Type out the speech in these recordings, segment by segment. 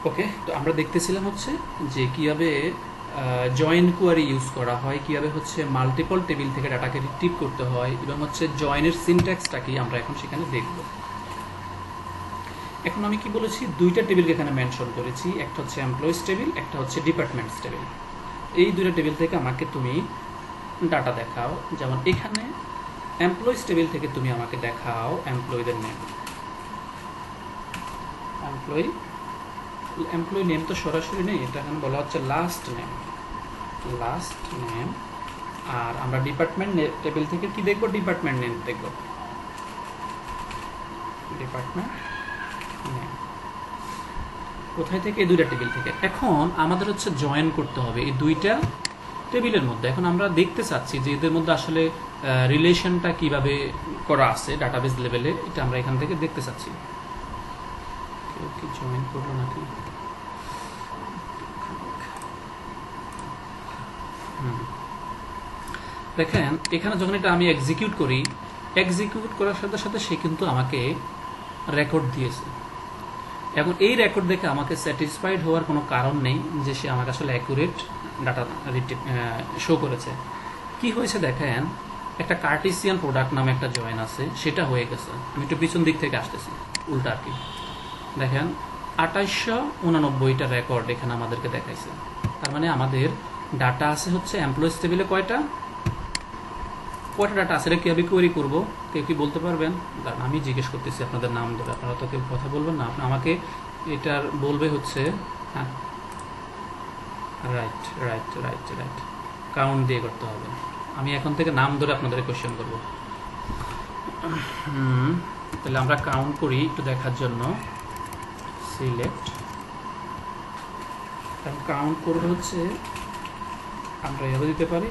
ওকে, তো আমরা দেখতেছিলাম হচ্ছে যে কিভাবে জয়েন কোয়ারি ইউজ করা হয়, কিভাবে হচ্ছে মাল্টিপল টেবিল থেকে ডাটাকে রিট্রিভ করতে হয়, এবং হচ্ছে জয়েনের সিনট্যাক্সটা কি আমরা এখন সেখানে দেখব। এখন আমি কি বলেছি, দুইটা টেবিলকে এখানে মেনশন করেছি, একটা হচ্ছে এমপ্লয়িজ টেবিল, একটা হচ্ছে ডিপার্টমেন্টস টেবিল। এই দুইটা টেবিল থেকে আমাকে তুমি ডাটা দেখাও। যেমন এখানে এমপ্লয়িজ টেবিল থেকে তুমি আমাকে দেখাও এমপ্লয়ীদের নেম। এমপ্লয়ি নেম তো সরাসরি নেই, এটা এখানে বলা হচ্ছে লাস্ট নেম। আর আমরা ডিপার্টমেন্ট টেবিল থেকে কি দেখব, ডিপার্টমেন্ট নেম দেখব, ডিপার্টমেন্ট নেম। কোথায় থেকে? এই দুইটা টেবিল থেকে। এখন আমাদের হচ্ছে জয়েন করতে হবে এই দুইটা টেবিলের মধ্যে। এখন আমরা দেখতে চাচ্ছি যে এদের মধ্যে আসলে রিলেশনটা কিভাবে করা আছে ডাটাবেস লেভেলে, এটা আমরা এখান থেকে দেখতে চাচ্ছি। কেউ কি জয়েন করলো নাকি? দেখেন এখানে যখন এটা আমি এক্সিকিউট করার সাথে সাথে সে কিন্তু আমাকে রেকর্ড দিয়েছে। এখন এই রেকর্ড দেখে আমাকে স্যাটিসফাইড হওয়ার কোনো কারণ নেই যে সে আমাকে আসলে অ্যাকুরেট ডাটা শো করেছে। কি হয়েছে দেখেন, একটা কার্টেসিয়ান প্রোডাক্ট নামে একটা জয়েন আছে, সেটা হয়ে গেছে। আমি একটু পিছন দিক থেকে আসতেছি, উল্টা আর কি। দেখেন 2889টা রেকর্ড এখানে আমাদেরকে দেখাইছে। তার মানে আমাদের ডাটা আছে হচ্ছে এমপ্লয়িজ টেবিলে কয়টা ডাটা আছে, এটা কীভাবে কোয়েরি করবো কেউ কি বলতে পারবেন? কারণ আমি জিজ্ঞেস করতেছি আপনাদের নাম ধরে, আপনারা তো কেউ কথা বলবেন না, আপনি আমাকে এটার বলবে হচ্ছে হ্যাঁ right right right right count দিয়ে করতে হবে। আমি এখন থেকে নাম ধরে আপনাদের কোয়েশ্চেন করব। তাহলে আমরা কাউন্ট করি একটু দেখার জন্য। সিলেক্ট, কাউন্ট করবো হচ্ছে আমরা এভাবে দিতে পারি,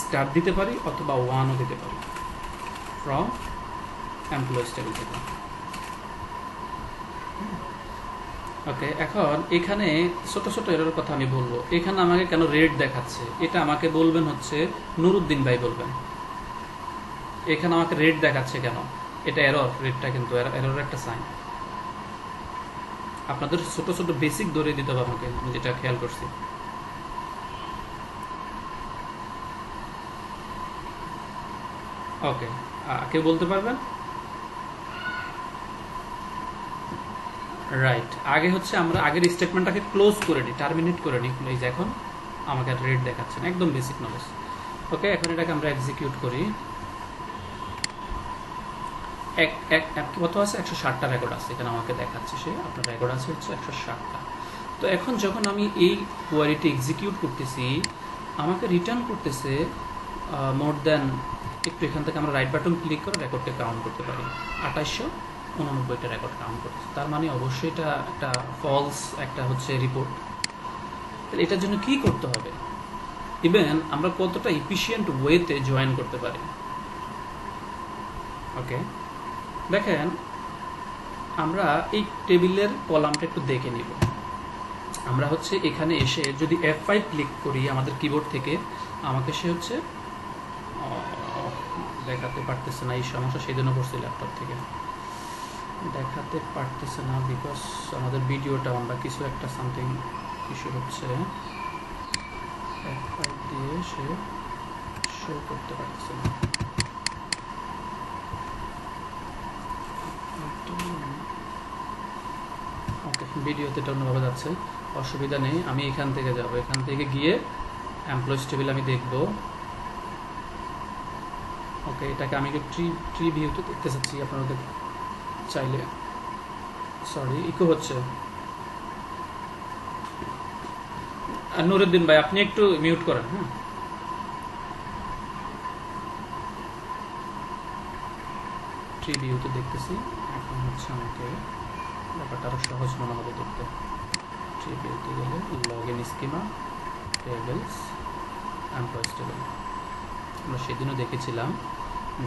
স্টার দিতে পারি অথবা 1ও দিতে পারি ফ্রম এমপ্লয়িজ টেবিল থেকে। ওকে, এখন এখানে ছোট ছোট এরর কথা আমি বলবো। এখানে আমাকে কেন রেড দেখাচ্ছে, এটা আমাকে বলবেন হচ্ছে নুরুদ্দিন ভাই বলবেন। এখানে আমাকে রেড দেখাচ্ছে কেন? এটা এরর, রেডটা কিন্তু এরর একটা সাইন। আপনাদের ছোট ছোট বেসিক ধরে দিতে হবে আমাকে, যেটা খেয়াল করছি। ওকে, কেউ বলতে পারবেন? রাইট, আগে হচ্ছে আমরা আগের স্টেটমেন্টটাকে ক্লোজ করে নিই, টার্মিনেট করে নিই। এই যে এখন আমাকে রেড দেখাচ্ছে না, একদম বেসিক নলেজ। ওকে, এখন এটাকে আমরা এক্সিকিউট করি। কত আছে? 160টা রেকর্ড আছে এখানে আমাকে দেখাচ্ছে। সে আপনার রেকর্ড আছে হচ্ছে 160টা। তো এখন যখন আমি এই কোয়ারিটি এক্সিকিউট করতেছি, আমাকে রিটার্ন করতেছে মোর দেন। একটু এখান থেকে আমরা রাইট বাটন ক্লিক করে রেকর্ডকে কাউন্ট করতে পারি। 2889টা রেকর্ড কাউন্ট করতেছে। তার মানে অবশ্যই এটা একটা ফলস একটা হচ্ছে রিপোর্ট। তাহলে এটার জন্য কি করতে হবে? ইভেন আমরা কতটা এফিশিয়েন্ট ওয়েতে জয়েন করতে পারি। ওকে, দেখেন আমরা এই টেবিলের কলামটা একটু দেখে নিব। আমরা হচ্ছে এখানে এসে যদি F5 ক্লিক করি আমাদের কিবোর্ড থেকে, আমাকে সে হচ্ছে দেখাতে পারতেছে না। এই সমস্যা সেই জন্য করছি, ল্যাপটপ থেকে দেখাতে পারতেছে না বিকজ আমাদের ভিডিওটা আমরা কিছু একটা সামথিং ইস্যু হচ্ছে। F5 দিয়ে সে শো করতে পারতেছে না। ওকে, ভিডিওতে এটা অন্যভাবে যাচ্ছে, অসুবিধা নেই। আমি এখান থেকে যাব, এখান থেকে গিয়ে এমপ্লয়িজ টেবিল আমি দেখব। ওকে, এটাকে আমি একটু ট্রি ভিউতে দেখতে চাচ্ছি। আপনারা চাইলে, সরি ইকো হচ্ছে। নুরুদ্দিন ভাই আপনি একটু মিউট করেন। হ্যাঁ, ট্রি ভিউতে দেখতেছি। এখন হচ্ছে আমাকে ব্যাপারটা আরো সহজ মনে হবে দেখতে। ট্রি ভিউতে গেলে log in schema, tables, employees table. আমরা সেদিনও দেখেছিলাম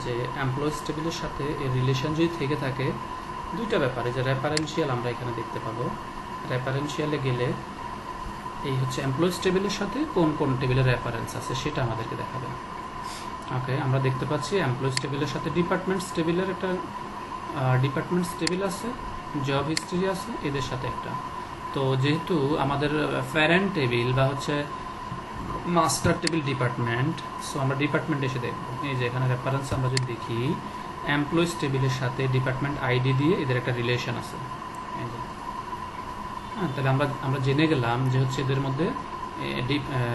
যে এমপ্লয়িজ টেবিলের সাথে এর রিলেশন যদি থেকে থাকে দুইটা ব্যাপারে, যে রেফারেন্সিয়াল আমরা এখানে দেখতে পাবো। রেফারেন্সিয়ালে গেলে এই হচ্ছে এমপ্লয়িজ টেবিলের সাথে কোন কোন টেবিলের রেফারেন্স আছে সেটা আমাদেরকে দেখাবে। ওকে, আমরা দেখতে পাচ্ছি এমপ্লয়িজ টেবিলের সাথে ডিপার্টমেন্টস টেবিলের একটা ডিপার্টমেন্টস টেবিল আছে, জব হিস্ট্রি আছে, এদের সাথে একটা তো যেহেতু আমাদের প্যারেন্ট টেবিল বা হচ্ছে মাস্টার টেবিল ডিপার্টমেন্ট, সো আমরা ডিপার্টমেন্ট এসে দেখব। এই যে এখানে রেফারেন্স আমরা যদি দেখি, এমপ্লয়িজ টেবিলের সাথে ডিপার্টমেন্ট আইডি দিয়ে এদের একটা রিলেশন আছে। এই যে হ্যাঁ, তাহলে আমরা জেনে গেলাম যে হচ্ছে এদের মধ্যে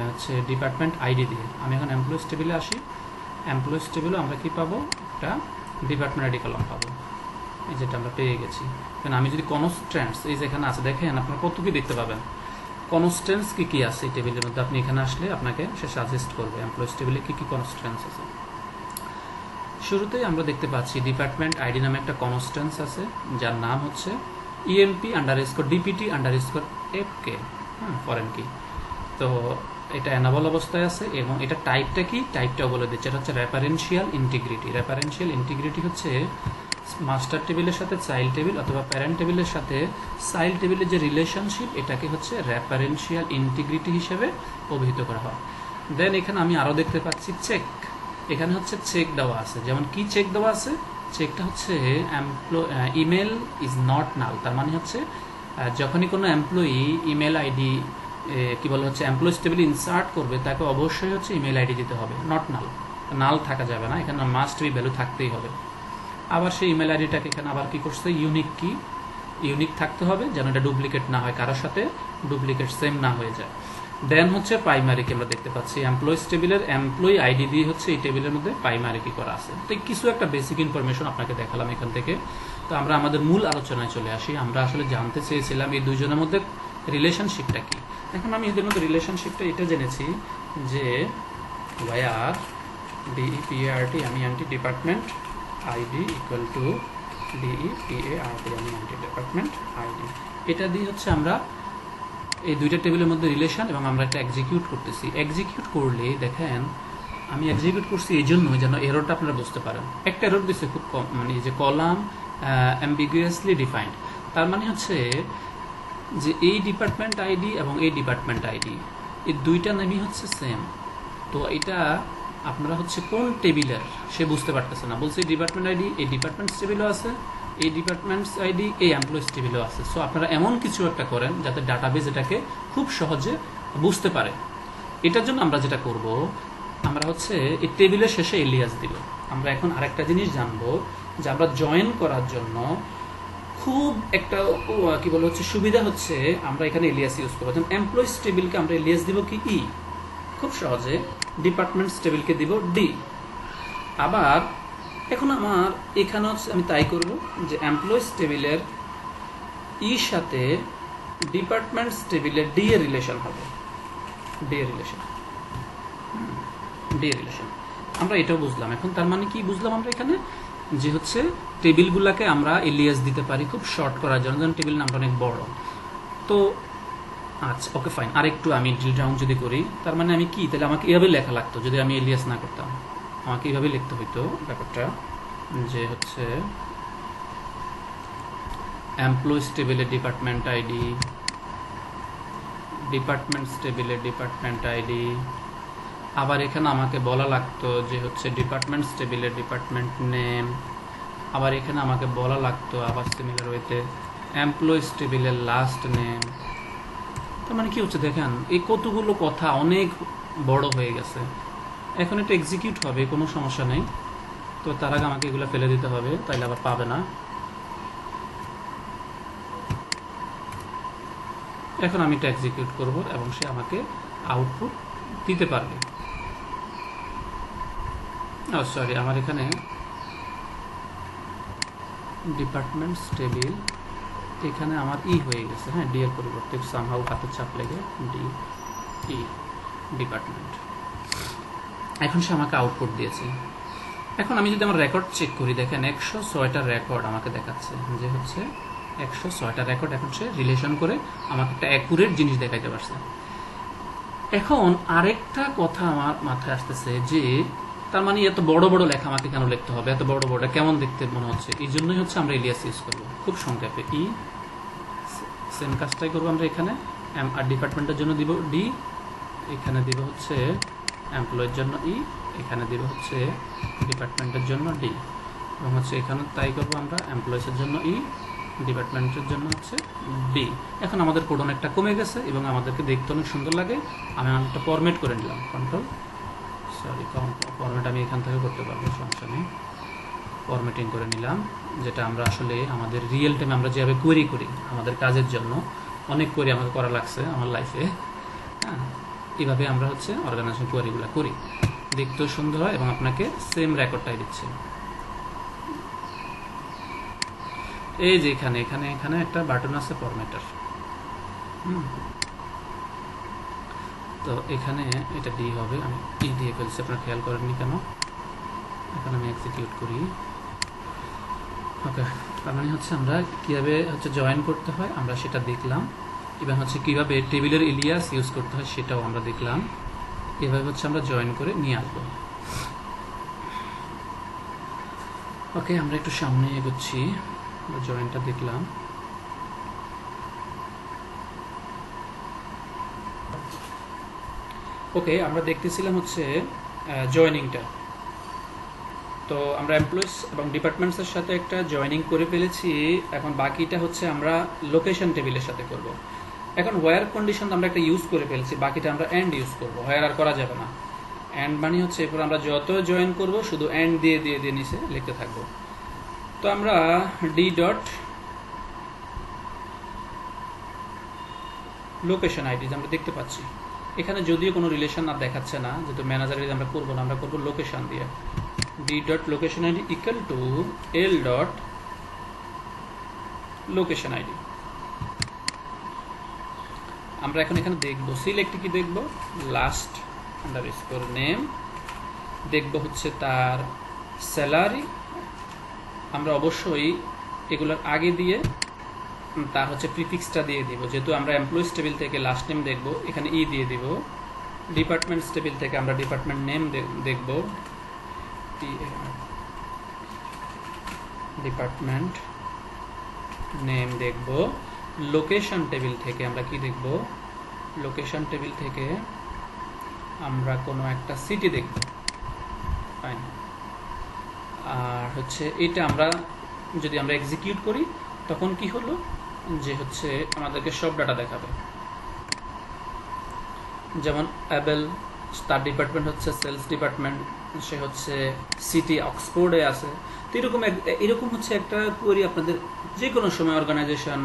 হচ্ছে ডিপার্টমেন্ট আইডি দিয়ে। আমি এখন এমপ্লয়িজ টেবিলে আসি। এমপ্লয়িজ টেবিলে আমরা কি পাবো? একটা ডিপার্টমেন্ট আইডি কলাম পাবো, এই যেটা আমরা পেয়ে গেছি। কারণ আমি যদি কনস্ট্যান্টস, এই যে এখানে আছে দেখেন, আপনারা কত কি দেখতে পাবেন, কনস্ট্যান্টস কি কি আছে এই টেবিলের মধ্যে। আপনি এখানে আসলে আপনাকে সে সাজেস্ট করবে এমপ্লয়িজ টেবিলে কি কি কনস্ট্যান্টস আছে। শুরুতেই আমরা দেখতে পাচ্ছি ডিপার্টমেন্ট আইডি নামে একটা কনস্ট্যান্টস আছে, যার নাম হচ্ছে EMP_DPT_FK, হ্যাঁ, ফরেন কি। তো এটা অ্যানাবল অবস্থায় আছে এবং এটা টাইপটা কি, টাইপটাও বলে দিচ্ছে। এটা হচ্ছে রেফারেন্সিয়াল ইন্টিগ্রিটি। রেফারেন্সিয়াল ইন্টিগ্রিটি হচ্ছে মাস্টার টেবিলের সাথে চাইল্ড টেবিল অথবা প্যারেন্ট টেবিলের সাথে চাইল্ড টেবিলের যে রিলেশনশিপ, এটাকে হচ্ছে রেফারেন্সিয়াল ইন্টিগ্রিটি হিসেবে অভিহিত করা হয়। দেন এখানে আমি আরও দেখতে পাচ্ছি চেক। এখানে হচ্ছে চেক দেওয়া আছে। যেমন কি চেক দেওয়া আছে? চেকটা হচ্ছে ইমেল ইজ নট নাল। তার মানে হচ্ছে যখনই কোনো এমপ্লয়ি ইমেল আইডি কি বলে হচ্ছে এমপ্লয়িজ টেবিল ইনসার্ট করবে, তাকে অবশ্যই হচ্ছে ইমেল আইডি দিতে হবে, নট নাল। নাল থাকা যাবে না, এখানে মাস্ট বি ভ্যালু থাকতেই হবে। আবার সেই ইমেল আইডিটাকে এখানে আবার কি করছে, ইউনিক কি, ইউনিক থাকতে হবে, যেন এটা ডুপ্লিকেট না হয়, কারোর সাথে ডুপ্লিকেট সেম না হয়ে যায়। দেন হচ্ছে প্রাইমারি কি আমরা দেখতে পাচ্ছি, এমপ্লয়িজ টেবিলের এমপ্লয়ি আইডি দিয়ে হচ্ছে এই টেবিলের মধ্যে প্রাইমারি কি করা আছে। তো কিছু একটা বেসিক ইনফরমেশন আপনাকে দেখালাম এখান থেকে। তো আমরা আমাদের মূল আলোচনায় চলে আসি। আমরা আসলে জানতে চেয়েছিলাম এই দুইজনের মধ্যে রিলেশনশিপটা কি। এখন আমি এদের মধ্যে রিলেশনশিপটা এটা জেনেছি যে ওয়ার DEPART আমি anti department ID equal to DEPART আমি অ্যান্টি ডিপার্টমেন্ট আইডি, এটা দিয়ে হচ্ছে আমরা এই দুইটা টেবিলের মধ্যে রিলেশন এবং আমরা একটা এক্সিকিউট করতেছি। এক্সিকিউট করলে দেখেন আমি এক্সিকিউট করছি এই জন্য যেন এররটা আপনারা বুঝতে পারেন। একটা এরর দিচ্ছে খুব কম, মানে যে কলাম অ্যাম্বিগুয়াসলি ডিফাইন্ড। তার মানে হচ্ছে যে এই ডিপার্টমেন্ট আইডি এবং এই ডিপার্টমেন্ট আইডি এই দুইটা নামই হচ্ছে সেম। তো এটা আপনারা হচ্ছে কোন টেবিলের সে বুঝতে পারতেছে না। বলছে ডিপার্টমেন্ট আইডি এই ডিপার্টমেন্টস টেবিলও আছে, এই ডিপার্টমেন্টস আইডি এই এমপ্লয়িজ টেবিলও আছে। সো আপনারা এমন কিছু একটা করেন যাতে ডাটাবেজ এটাকে খুব সহজে বুঝতে পারে। এটার জন্য আমরা যেটা করব, আমরা হচ্ছে এই টেবিলের শেষে এলিয়াস দিব। আমরা এখন আরেকটা জিনিস জানবো যে আমরা জয়েন করার জন্য খুব একটা কি বলে হচ্ছে সুবিধা হচ্ছে আমরা এখানে এলিয়াস ইউজ করবো। যেমন এমপ্লয়িজ টেবিলকে আমরা এলিয়াস দিব কি ই, খুব সহজে। ডিপার্টমেন্টস টেবিলকে দিব ডি। আবার এখন আমার এখানে হচ্ছে আমি তাই করব যে এমপ্লয়িজ টেবিলের ইর সাথে ডিপার্টমেন্টস টেবিলের ডি এর রিলেশন হবে, ডি এর রিলেশন, ডি এর রিলেশন। আমরা এটাও বুঝলাম। এখন তার মানে কি বুঝলাম আমরা এখানে, যে হচ্ছে টেবিলগুলোকে আমরা এলিয়াস দিতে পারি খুব শর্ট করার জন্য, যেন টেবিল নামটা অনেক বড়। তো আচ্ছা ওকে ফাইন, আরেকটু আমি ড্রিল ডাউন যদি করি, তার মানে আমি কি, তাহলে আমাকে এভাবে লেখা লাগতো যদি আমি এলিয়াস না করতাম। আমাকে এইভাবে লিখতে হইতো ব্যাপারটা, যে হচ্ছে এমপ্লয়িজ টেবিলের ডিপার্টমেন্ট আইডি, ডিপার্টমেন্টস টেবিলের ডিপার্টমেন্ট আইডি। আবার এখানে আমাকে বলা লাগতো যে হচ্ছে ডিপার্টমেন্টস টেবিলের ডিপার্টমেন্ট নেম। আবার এখানে আমাকে বলা লাগতো আবার সিমিলার ওয়েতে এমপ্লয়িজ টেবিলের লাস্ট নেম। তার মানে কি হচ্ছে দেখেন, এই কতগুলো কথা অনেক বড় হয়ে গেছে। এখন এটা এক্সিকিউট হবে, কোনো সমস্যা নেই। তো তার আগে আমাকে এগুলো ফেলে দিতে হবে, তাইলে আবার পাবে না। এখন আমি এটা এক্সিকিউট করব এবং সে আমাকে আউটপুট দিতে পারবে। সরি, আমার এখানে ডিপার্টমেন্টস টেবিল, এখানে আমার ই হয়ে গেছে, হ্যাঁ, ডি এর পরিবর্তে সামহাউ হাতের চাপ লেগে ডি ই ডিপার্টমেন্ট। এখন সে আমাকে আউটপুট দিয়েছে। এখন আমি যদি আমার রেকর্ড চেক করি, দেখেন 106টা রেকর্ড আমাকে দেখাচ্ছে, যে হচ্ছে 106টা রেকর্ড এখন সে রিলেশন করে আমাকে একটা অ্যাকুরেট জিনিস দেখাইতে পারছে। এখন আরেকটা কথা আমার মাথায় আসতেছে যে তার মানে এত বড় বড় লেখা আমাকে কেন লিখতে হবে, এত বড় বড় কেমন দেখতে মনে হচ্ছে। এই জন্যই হচ্ছে আমরা এলিয়াস ইউজ করবো খুব সংক্ষেপে। ই সেম কাজটাই করবো আমরা এখানে। আর ডিপার্টমেন্টের জন্য দিব ডি, এখানে দিব হচ্ছে এমপ্লয়ের জন্য ই, এখানে দিব হচ্ছে ডিপার্টমেন্টের জন্য ডি, এবং হচ্ছে এখানে তাই করবো আমরা এমপ্লয়িজের জন্য ই, ডিপার্টমেন্টের জন্য হচ্ছে বি। এখন আমাদের কোড অনেকটা কমে গেছে এবং আমাদেরকে দেখতে অনেক সুন্দর লাগে। আমি একটা ফরম্যাট করে নিলাম, ফরম্যাট আমি এখান থেকে করতে পারবো, সমস্যা নেই। ফরম্যাটিং করে নিলাম, যেটা আমরা আসলে আমাদের রিয়েল টাইমে আমরা যেভাবে কোয়েরি করি আমাদের কাজের জন্য, অনেক কোয়েরি আমাকে করা লাগছে আমার লাইফে। হ্যাঁ, এইভাবে আমরা হচ্ছে অর্গানাইজেশন কোয়েরিগুলো করি, দেখতেও সুন্দর হয় এবং আপনাকে সেম রেকর্ডটাই দিচ্ছে। এই যে এখানে এখানে এখানে একটা বাটন আছে ফরম্যাটার। তো এখানে এটা ডি হবে, আমি ই দিয়ে ফেলছি, আপনারা খেয়াল করেননি কেন। এখন আমি এক্সিকিউট করি। ওকে, তার মানে হচ্ছে আমরা কীভাবে হচ্ছে জয়েন করতে হয় আমরা সেটা দেখলাম, এবং হচ্ছে কীভাবে টেবিলের এলিয়াস ইউজ করতে হয় সেটাও আমরা দেখলাম। এভাবে হচ্ছে আমরা জয়েন করে নিয়ে আসবো। ওকে, আমরা একটু সামনে এগোচ্ছি, জয়েনটা দেখলাম। ওকে, আমরা দেখতেছিলাম হচ্ছে জয়েনিংটা। তো আমরা এমপ্লয়িজ এবং ডিপার্টমেন্টসের সাথে একটা জয়েনিং করে ফেলেছি। এখন বাকিটা হচ্ছে আমরা লোকেশন টেবিলের সাথে করব। এখন ওয়্যার কন্ডিশন আমরা একটা ইউজ করে ফেলেছি, বাকিটা আমরা এন্ড ইউজ করব, ওয়্যার আর করা যাবে না। এন্ড মানে হচ্ছে এরপর আমরা যত জয়েন করব শুধু এন্ড দিয়ে দিয়ে দিয়ে নিচে লিখতে থাকবো। তো আমরা ডি ডট লোকেশন আইডি আমরা দেখতে পাচ্ছি এখানে, যদিও কোনো রিলেশন আর দেখাচ্ছে না, যেহেতু ম্যানেজার আইডি আমরা করবো না, আমরা করবো লোকেশন দিয়ে। D dot location ID equal to L dot location ID. আমরা এখন এখানে দেখবো সিলেক্ট কি দেখবো, লাস্ট আন্ডারস্কোর নেম দেখবো, হচ্ছে তার স্যালারি আমরা অবশ্যই এগুলোর আগে দিয়ে তার হচ্ছে প্রিফিক্সটা দিয়ে দিব, যেহেতু আমরা এমপ্লয়িজ টেবিল থেকে লাস্ট নেম দেখব, এখানে ই দিয়ে দিব। ডিপার্টমেন্টস টেবিল থেকে আমরা ডিপার্টমেন্ট নেম দেখব, ডিপার্টমেন্ট নেম দেখব। লোকেশন টেবিল থেকে আমরা কি দেখব, লোকেশন টেবিল থেকে আমরা কোনো একটা সিটি দেখব। ফাইন। আর হচ্ছে এটা আমরা যদি আমরা এক্সিকিউট করি তখন কি হলো যে হচ্ছে আমাদেরকে সব ডাটা দেখাবে। যেমন অ্যাবেল, তার ডিপার্টমেন্ট হচ্ছে সেলস ডিপার্টমেন্ট, সে হচ্ছে সিটি অক্সফোর্ডে আছে। তো এরকম হচ্ছে একটা কোয়েরি আপনাদের যে কোনো সময় অর্গানাইজেশন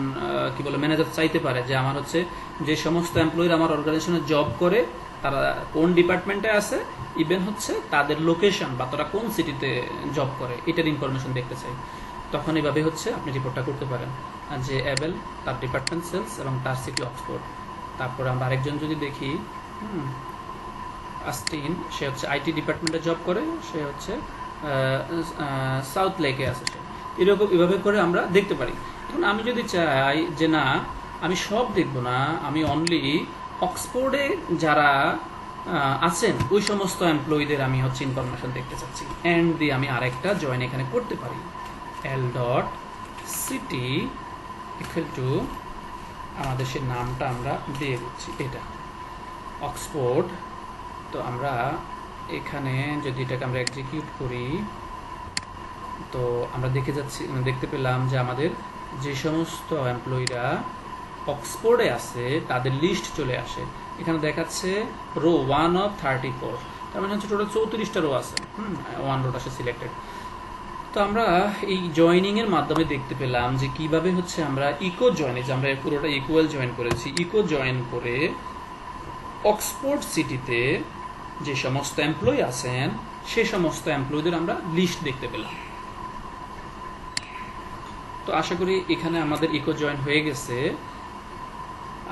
কি বলে ম্যানেজার চাইতে পারে যে আমার হচ্ছে যে সমস্ত এমপ্লয়িরা আমার অর্গানাইজেশনে জব করে তারা কোন ডিপার্টমেন্টে আছে, ইভেন হচ্ছে তাদের লোকেশন বা তারা কোন সিটিতে জব করে এটার ইনফরমেশন দেখতে চাই। তখন এইভাবে হচ্ছে আপনি রিপোর্টটা করতে পারেন যে অ্যাবেল তার ডিপার্টমেন্ট সেলস এবং তার সিটি অক্সফোর্ড। তারপরে আমরা আরেকজন যদি দেখি, আস্টিন, সে হচ্ছে আইটি ডিপার্টমেন্টে জব করে, সে হচ্ছে সাউথ লেকে আছে সে। এরকম এভাবে করে আমরা দেখতে পারি। এখন আমি যদি চাই যে না আমি সব দেখব না, আমি অনলি অক্সফোর্ডে যারা আছেন ওই সমস্ত এমপ্লয়ীদের আমি হচ্ছে ইনফরমেশন দেখতে চাচ্ছি, এন্ড দিয়ে আমি আরেকটা জয়েন এখানে করতে পারি। L dot city equal to আমাদের সে নামটা আমরা দিয়ে দিচ্ছি, এটা অক্সফোর্ড। তো আমরা এখানে যদি এটাকে আমরা এক্সিকিউট করি তো আমরা দেখতে পেলাম যে আমাদের যে সমস্ত এমপ্লয়িরা অক্সফোর্ডে আছে তাদের লিস্ট চলে আসে। এখানে দেখাচ্ছে রো 1 of 34, তার মানে হচ্ছে টোটাল 34টা রো আছে, 1 রোটা সে সিলেক্টেড। তো আমরা এই জয়েনিং এর মাধ্যমে দেখতে পেলাম যে কিভাবে হচ্ছে আমরা ইকো জয়েনে, যে আমরা পুরোটা ইকুয়াল জয়েন করেছি, ইকো জয়েন করে অক্সফোর্ড সিটিতে যে সমস্ত এমপ্লয়ি আছেন সে সমস্ত এমপ্লয়ীদের আমরা লিস্ট দেখতে পেলাম। তো আশা করি এখানে আমাদের ইকো জয়েন হয়ে গেছে।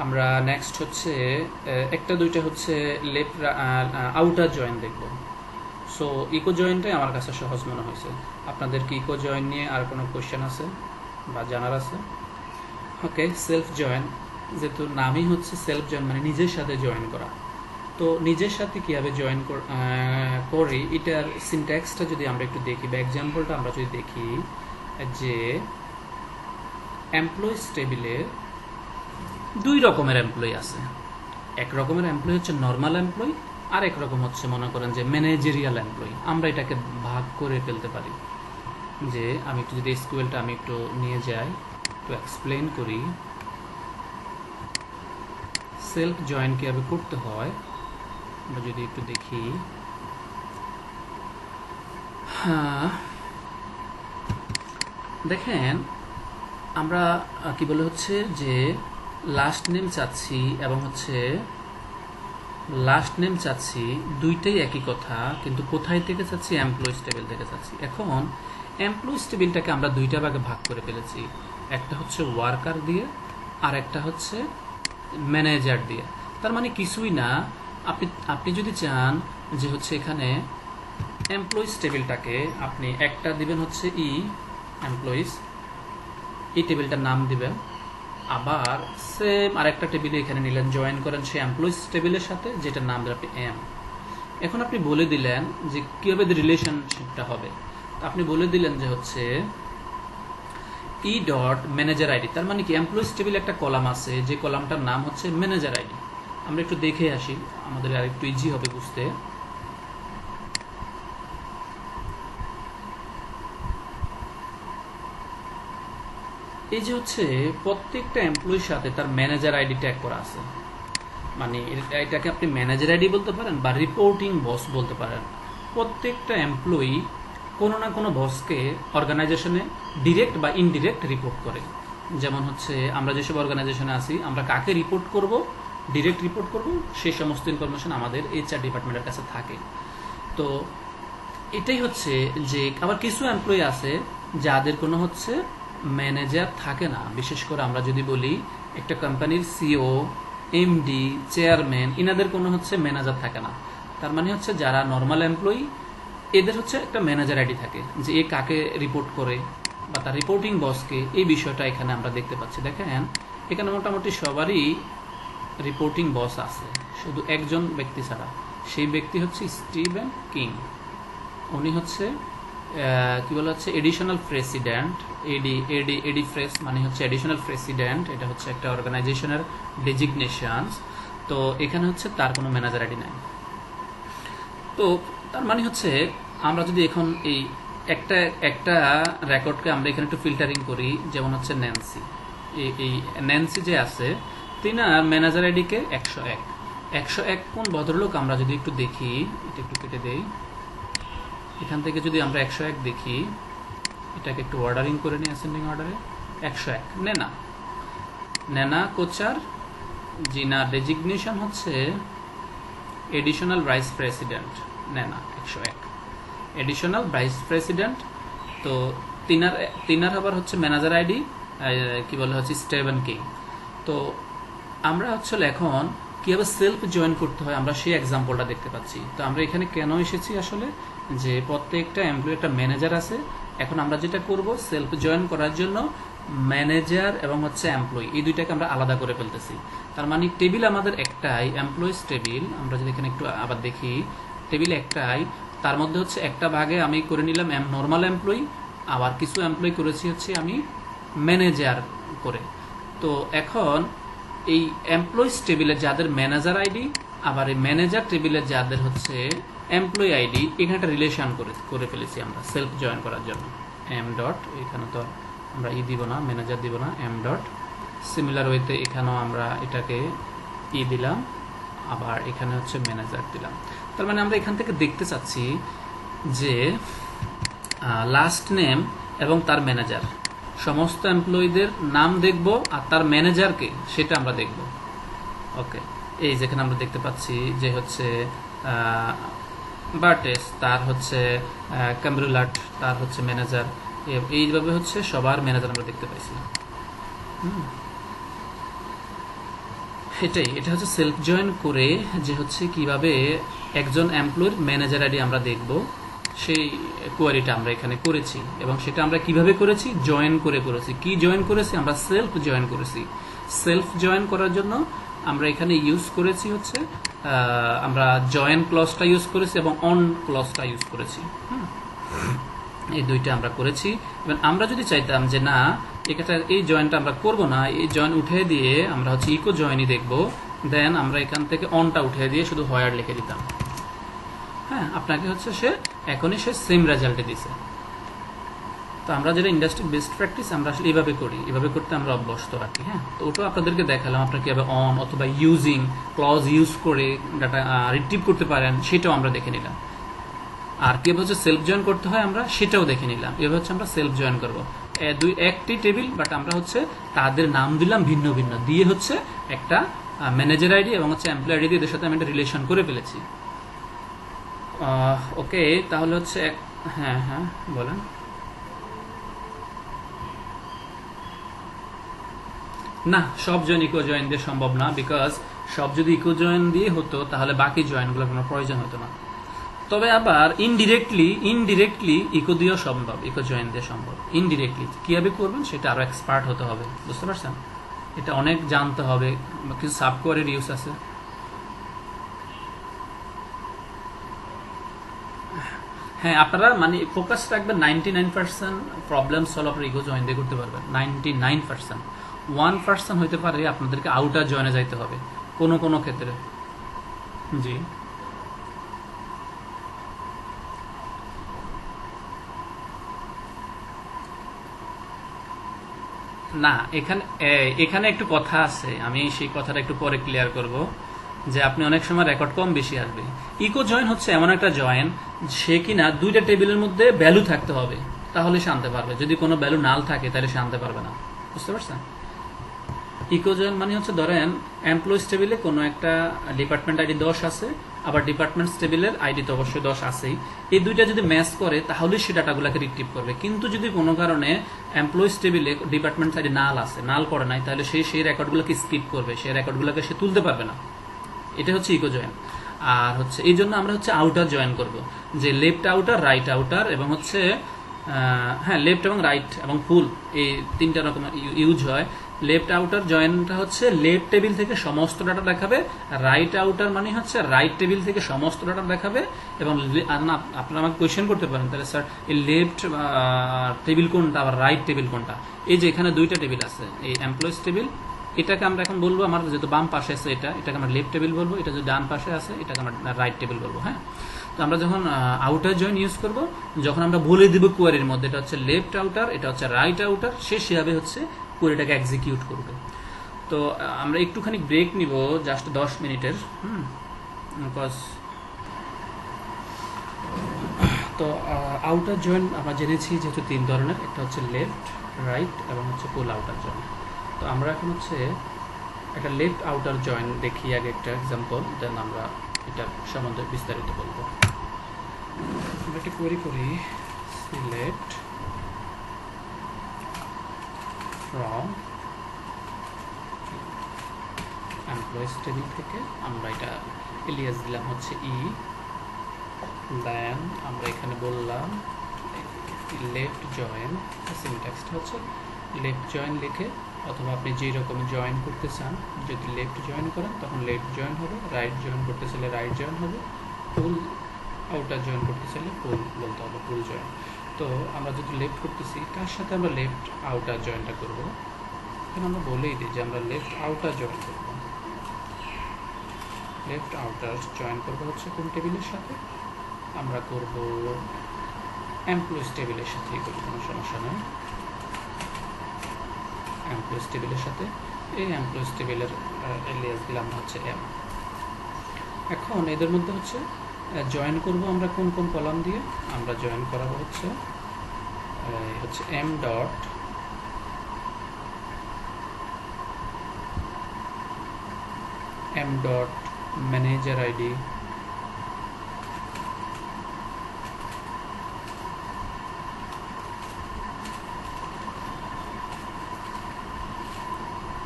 আমরা নেক্সট হচ্ছে একটা দুইটা হচ্ছে লেফট আউটার জয়েন দেখব। সো ইকো জয়েনটাই আমার কাছে সহজ মনে হয়েছে। আপনাদের কি ইকো জয়েন নিয়ে আর কোনো কোয়েশ্চেন আছে বা জানার আছে? ওকে, সেলফ জয়েন, যেহেতু নামই হচ্ছে সেলফ জয়েন মানে নিজের সাথে জয়েন করা। তো নিজের সাথে কীভাবে জয়েন করি এটার সিনট্যাক্সটা যদি আমরা একটু দেখি বা এক্সাম্পলটা আমরা যদি দেখি, যে এমপ্লয়িজ টেবিলে দুই রকমের এমপ্লয়ি আছে। এক রকমের এমপ্লয়ি হচ্ছে নর্মাল এমপ্লয়ি, আর এক রকম হচ্ছে মনে করেন যে ম্যানেজেরিয়াল এমপ্লয়ি। আমরা এটাকে ভাগ করে ফেলতে পারি, যে আমি একটু যদি এসকিউএলটা আমি একটু নিয়ে যাই, একটু এক্সপ্লেন করি সেলফ জয়েন কিভাবে করতে হয়। আমরা যদি একটু দেখি, হ্যাঁ দেখেন আমরা কি বলে হচ্ছে যে লাস্ট নেম চাচ্ছি এবং হচ্ছে লাস্ট নেম চাচ্ছি, দুইটাই একই কথা, কিন্তু কোথায় থেকে চাচ্ছি? এমপ্লয়িজ টেবিল থেকে চাচ্ছি। এখন এমপ্লয়িজ টেবিলটাকে আমরা দুইটা ভাগে ভাগ করে ফেলেছি, একটা হচ্ছে ওয়ার্কার দিয়ে আর একটা হচ্ছে ম্যানেজার দিয়ে। তার মানে কিছুই না, আপনি যদি চান যে হচ্ছে এখানে এমপ্লয়িজ টেবিলটাকে আপনি একটা দিবেন হচ্ছে এমপ্লয়িজ, এই টেবিলটার নাম দিবেন, আবার সেম আরেকটা টেবিলে এখানে নিলেন, জয়েন করেন সেই এমপ্লয়িজ টেবিলের সাথে, যেটার নাম দেবেন আপনি এম। এখন আপনি বলে দিলেন যে কিভাবে রিলেশনশিপটা হবে। আপনি বলে দিলেন যে হচ্ছে ই ডট ম্যানেজার আইডি, তার মানে কি এমপ্লয়িজ টেবিলে একটা কলাম আছে, যে কলামটার নাম হচ্ছে ম্যানেজার আইডি। আমরা একটু দেখে আসি, আমাদের আর একটু ইজি হবে বুঝতে। এই যে হচ্ছে প্রত্যেকটা এমপ্লয়ির সাথে তার ম্যানেজার আইডি ট্যাগ করা আছে, মানে এটাকে আপনি ম্যানেজার আইডি বলতে পারেন বা রিপোর্টিং বস বলতে পারেন। প্রত্যেকটা এমপ্লয়ি কোনো না কোনো বসকে অর্গানাইজেশনে ডিরেক্ট বা ইনডিরেক্ট রিপোর্ট করে। যেমন হচ্ছে আমরা যেসব অর্গানাইজেশনে আছি, আমরা কাকে রিপোর্ট করব, ডিরেক্ট রিপোর্ট করব, সেই সমস্ত ইনফরমেশন আমাদের এইচআর ডিপার্টমেন্টের কাছে থাকে। তো এটাই হচ্ছে যে আবার কিছু এমপ্লয়ি আছে যাদের কোনো হচ্ছে ম্যানেজার থাকে না। বিশেষ করে আমরা যদি বলি একটা কোম্পানির সিও, এমডি, চেয়ারম্যান, ইনাদের কোনো হচ্ছে ম্যানেজার থাকে না। তার মানে হচ্ছে যারা নর্মাল এমপ্লয়ি, এদের হচ্ছে একটা ম্যানেজার আইডি থাকে, যে এ কাকে রিপোর্ট করে বা তার রিপোর্টিং বসকে, এই বিষয়টা এখানে আমরা দেখতে পাচ্ছি। দেখেন এখানে মোটামুটি সবারই রিপোর্টিং বস আছে, শুধু একজন ব্যক্তি ছাড়া, সেই ব্যক্তি হচ্ছে স্টিভেন কিং। উনি হচ্ছে কি বলা হচ্ছে এডিশনাল প্রেসিডেন্ট, এডি ফ্রেস মানে হচ্ছে এডিশনাল প্রেসিডেন্ট, এটা হচ্ছে একটা অর্গানাইজেশনের ডেজিগনেশন। তো এখানে হচ্ছে তার কোনো ম্যানেজার আইডি নাই। তো তার মানে হচ্ছে আমরা যদি এখন এই একটা রেকর্ডকে আমরা এখানে একটু ফিল্টারিং করি, যেমন হচ্ছে ন্যান্সি, এই ন্যান্সি যে আছে, তিনি ম্যানেজার আইডিকে 101 কোন ভদ্রলোক, আমরা যদি একটু দেখি, এটা একটু কেটে দেই, এখান থেকে যদি আমরা 101 দেখি, এটাকে একটু অর্ডারিং করে নিই অ্যাসেন্ডিং অর্ডারে। 101 নেনা কোচার, জিনার ডেজিগনেশন হচ্ছে এডিশনাল ভাইস প্রেসিডেন্ট। নেনা 101 এডিশনাল ভাইস প্রেসিডেন্ট। তো তিনার আবার হচ্ছে ম্যানেজার আইডি কি বলে হচ্ছে স্টিভেন কিং। তো আমরা হচ্ছে এখন কিভাবে সেলফ জয়েন করতে হয় আমরা সেই এক্সাম্পলটা দেখতে পাচ্ছি। তো আমরা এখানে কেন এসেছি আসলে, যে প্রত্যেকটা এমপ্লয়ি একটা ম্যানেজার আছে। এখন আমরা যেটা করব, সেলফ জয়েন করার জন্য ম্যানেজার এবং হচ্ছে এমপ্লয়ি, এই দুইটাকে আমরা আলাদা করে ফেলতেছি। তার মানে টেবিল আমাদের একটাই, এমপ্লয়িজ টেবিল। আমরা যদি এখানে একটু আবার দেখি, টেবিল একটাই, তার মধ্যে হচ্ছে একটা ভাগে আমি করে নিলাম নর্মাল এমপ্লয়ি, আবার কিছু এমপ্লয়ি করেছি হচ্ছে আমি ম্যানেজার করে। তো এখন এই এমপ্লয়িজ টেবিলের যাদের ম্যানেজার আইডি, আবার এই ম্যানেজার টেবিলের যাদের হচ্ছে এমপ্লয়ি আইডি, এখানে একটা রিলেশন করে ফেলেছি আমরা সেলফ জয়েন করার জন্য। এম ডট, এখানে তো আমরা দিব না, ম্যানেজার দিব না, এম ডট। সিমিলার ওয়েতে এখানেও আমরা এটাকে দিলাম, আবার এখানে হচ্ছে ম্যানেজার দিলাম। তার মানে আমরা এখান থেকে দেখতে চাচ্ছি যে লাস্ট নেম এবং তার ম্যানেজার, সমস্ত এমপ্লয়ীদের নাম দেখব, আর তার ম্যানেজারকে সেটা আমরা দেখব। ওকে, এই যেখানে আমরা দেখতে পাচ্ছি যে হচ্ছে বার্টেস, তার হচ্ছে কামরুলাট, তার হচ্ছে ম্যানেজার, এইভাবে হচ্ছে সবার ম্যানেজার আমরা দেখতে পাইছি। এটা হচ্ছে সেলফ জয়েন করে যে হচ্ছে কিভাবে একজন এমপ্লয়ির ম্যানেজার আইডি আমরা দেখব, সেই কোয়ারিটা আমরা এখানে করেছি। এবং সেটা আমরা কিভাবে করেছি, জয়েন করে করেছি। কি জয়েন করেছি আমরা? সেলফ জয়েন করেছি। সেলফ জয়েন করার জন্য আমরা এখানে ইউজ করেছি হচ্ছে আমরা জয়েন ক্লজটা ইউজ করেছি এবং অন ক্লজটা ইউজ করেছি। এই দুইটা আমরা করেছি। এবং আমরা যদি চাইতাম যে না, এই জয়েনটা আমরা করব না, এই জয়েন উঠে দিয়ে আমরা হচ্ছে ইকো জয়েনই দেখব, দেন আমরা এখান থেকে অনটা উঠে দিয়ে শুধু হোয়ার লিখে দিতাম। হ্যাঁ, আপনাকে হচ্ছে সে এখনই সে সেম রেজাল্টে দিছে। তো আমরা যেটা ইন্ডাস্ট্রি বেস্ট প্র্যাকটিস আমরা আসলে এইভাবে করি, এভাবে করতে আমরা অভ্যস্ত আর কি। হ্যাঁ, তো ওটাও আপনাদেরকে দেখালাম, আপনারা কীভাবে অন অথবা ইউজিং ক্লজ ইউজ করে ডাটা রিট্রিভ করতে পারেন সেটাও আমরা দেখে নিলাম। আর কীভাবে হচ্ছে সেলফ জয়েন করতে হয় আমরা সেটাও দেখে নিলাম। এভাবে হচ্ছে আমরা সেলফ জয়েন করবো একটি টেবিল, বাট আমরা হচ্ছে তাদের নাম দিলাম ভিন্ন ভিন্ন দিয়ে হচ্ছে একটা ম্যানেজার আইডি এবং হচ্ছে এমপ্লয় আইডি দিয়ে এদের সাথে আমি একটা রিলেশন করে ফেলেছি। ওকে, তাহলে হচ্ছে হ্যাঁ হ্যাঁ বলেন। না, সব জয়েন ইকো জয়েন দিয়ে সম্ভব না, বিকজ সব যদি ইকো জয়েন দিয়ে হতো তাহলে বাকি জয়েনগুলোর কোনো প্রয়োজন হতো না। তবে আবার ইনডিরেক্টলি ইকো দিয়েও সম্ভব, ইকো জয়েন দিয়ে সম্ভব। ইনডিরেক্টলি কীভাবে করবেন সেটা আরও এক্সপার্ট হতে হবে, বুঝতে পারছেন? এটা অনেক জানতে হবে, কিছু সাবকোয়ারির ইউজ আছে। হ্যাঁ, আপনারা মানে ফোকাস রাখবেন 99% প্রবলেম সলভ আপনার ইকো জয়েন দিয়ে করতে পারবেন। 99%, 1% হইতে পারে আপনাদেরকে আউটার জয়েনে যাইতে হবে কোনো কোনো ক্ষেত্রে। জি না, এখানে একটু কথা আছে, আমি সেই কথাটা একটু পরে ক্লিয়ার করব, যে আপনি অনেক সময় রেকর্ড কম বেশি আসবে। ইকো জয়েন হচ্ছে এমন একটা জয়েন সে কিনা দুইটা টেবিলের মধ্যে ভ্যালু থাকতে হবে, তাহলে সে আনতে পারবে। যদি কোনো ভ্যালু নাল থাকে তাহলে সে আনতে পারবে না, বুঝতে পারছেন? ইকো জয়েন মানে হচ্ছে ধরেন এমপ্লয়িজ টেবিলে কোনো একটা ডিপার্টমেন্ট আইডি 10 আছে, আবার ডিপার্টমেন্টস টেবিলের আইডি তো অবশ্যই 10 আছেই। এই দুইটা যদি ম্যাচ করে তাহলে সে ডাটাগুলোকে রিট্রিভ করবে। কিন্তু যদি কোনো কারণে এমপ্লয়িজ টেবিলে ডিপার্টমেন্টস আইডি নাল করে নাই, তাহলে সেই রেকর্ডগুলোকে স্কিপ করবে, সেই রেকর্ডগুলোকে সে তুলতে পারবে না। এটা হচ্ছে ইকো জয়েন। আর হচ্ছে এই জন্য আমরা হচ্ছে আউটার জয়েন করব, যে লেফট আউটার, রাইট আউটার এবং হচ্ছে হ্যাঁ লেফট এবং রাইট এবং ফুল, এই তিনটা রকম ইউজ হয়। লেফট আউটার জয়েনটা হচ্ছে লেফট টেবিল থেকে সমস্ত ডাটা দেখাবে, রাইট আউটার মানে হচ্ছে রাইট টেবিল থেকে সমস্ত ডাটা দেখাবে। এবং আপনারা আমাকে কোয়েশ্চেন করতে পারেন, তাহলে স্যার এই লেফট টেবিল কোনটা আবার রাইট টেবিল কোনটা? এই যে এখানে দুইটা টেবিল আছে, এই এমপ্লয়িজ টেবিল, এটাকে আমরা এখন বলবো, আমার যেহেতু বাম পাশে আছে এটাকে আমরা লেফট টেবিল বলবো, এটা যদি ডান পাশে আছে এটাকে আমরা রাইট টেবিল বলবো। হ্যাঁ, তো আমরা যখন আউটার জয়েন ইউজ করব, যখন আমরা বলে দিব কোয়ারির মধ্যে এটা হচ্ছে লেফট আউটার, এটা হচ্ছে রাইট আউটার, সে সেভাবে হচ্ছে কোয়ারিটাকে এক্সিকিউট করবে। তো আমরা একটুখানি ব্রেক নিব, জাস্ট 10 মিনিটের। বিকজ তো আউটার জয়েন আমরা জেনেছি যেহেতু 3 ধরনের, একটা হচ্ছে লেফট, রাইট এবং হচ্ছে ফুল আউটার জয়েন। তো আমরা এখন হচ্ছে একটা লেফট আউটার জয়েন দেখি আগে একটা এক্সাম্পল, দেন আমরা এটার সম্বন্ধে বিস্তারিত বলবো। আমরা একটা কোয়েরি করি, সিলেক্ট ফ্রম এমপ্লয়িজ টেবিল থেকে আমরা এটা এলিয়াস দিলাম হচ্ছে দেন আমরা এখানে বললাম লেফট জয়েন, সিনট্যাক্সটা হচ্ছে লেফট জয়েন লিখে, অথবা আপনি যেই রকম জয়েন করতে চান, যদি লেফট জয়েন করেন তখন লেফট জয়েন হবে, রাইট জয়েন করতে চাইলে রাইট জয়েন হবে, ফুল আউটার জয়েন করতে চাইলে ফুল বলতে হবে, ফুল জয়েন। তো আমরা যদি লেফট করতেছি, কার সাথে আমরা লেফট আউটার জয়েনটা করবো, এখানে আমরা বলেই দিই যে আমরা লেফট আউটার জয়েন করব। লেফট আউটার জয়েন করবো হচ্ছে কোন টেবিলের সাথে? আমরা করব এমপ্লয়িজ টেবিলের সাথেই করি, কোনো সমস্যা নেই। এমপ্লয়িজ টেবিলের সাথে, এই এমপ্লয়িজ টেবিলের এলিয়াস দিলাম হচ্ছে এম। এখন এদের মধ্যে হচ্ছে জয়েন করব আমরা কোন কোন কলাম দিয়ে? আমরা জয়েন করাবো হচ্ছে M dot manager ID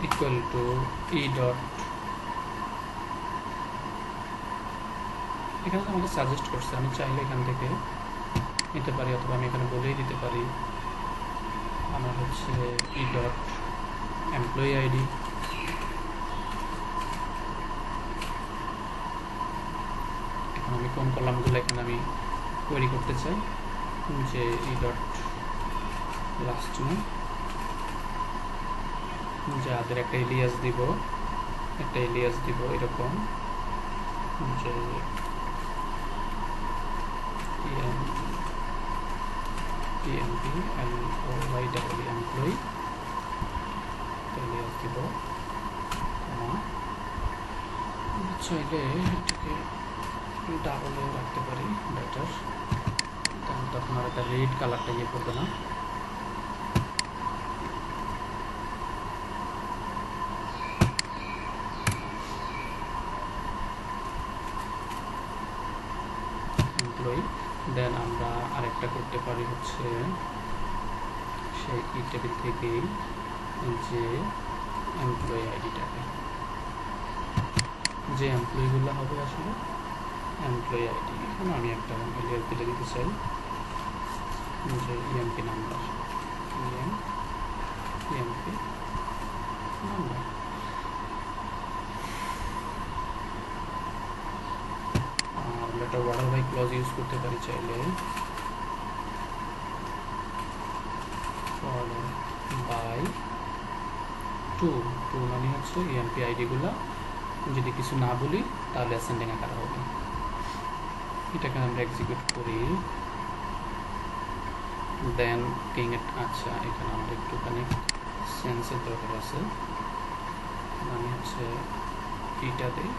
equal to e dot, এখানে আমাকে সাজেস্ট করছে, আমি চাইলে এখান থেকে নিতে পারি, অথবা আমি এখানে বলেই দিতে পারি আমার হচ্ছে ই ডট এমপ্লয়ি আইডি, এখন আমি কোন কলামগুলো এখানে আমি কোয়েরি করতে চাই, যে ই ডট লাস্ট নেম, যাদের একটা এলিয়াস দিব এরকম যে PMP LOY এমপ্লয়ি এলিয়াস দিব কমা চাইলে এটাকে ডাবলে রাখতে পারি বেটার, তখন আর একটা রেড কালারটা ইয়ে করবে না। এমপ্লয়ি দেন আমরা আরেকটা করতে পারি হচ্ছে সেই ই টেবিল থেকেই যে এমপ্লয়ি আইডিটাকে, যে এমপ্লয়িগুলো হবে আসলে এমপ্লয়ি আইডি, এখানে আমি একটা এলিয়াস দিলে দিতে চাই যে ইএমপি নাম্বার, ইএমপি নাম্বার। আর later order by clause use করতে পারি চাইলে, অর্ডার বাই টু মানে হচ্ছে ইএমপি আইডিগুলো যদি কিছু না বলি তাহলে অ্যাসেন্ডিং আকারে হবে। এটাকে আমরা এক্সিকিউট করি দেন কিং এট, আচ্ছা এখানে আমাদের একটুখানি সেন্সের দরকার আছে, আমি হচ্ছে এটা দিই,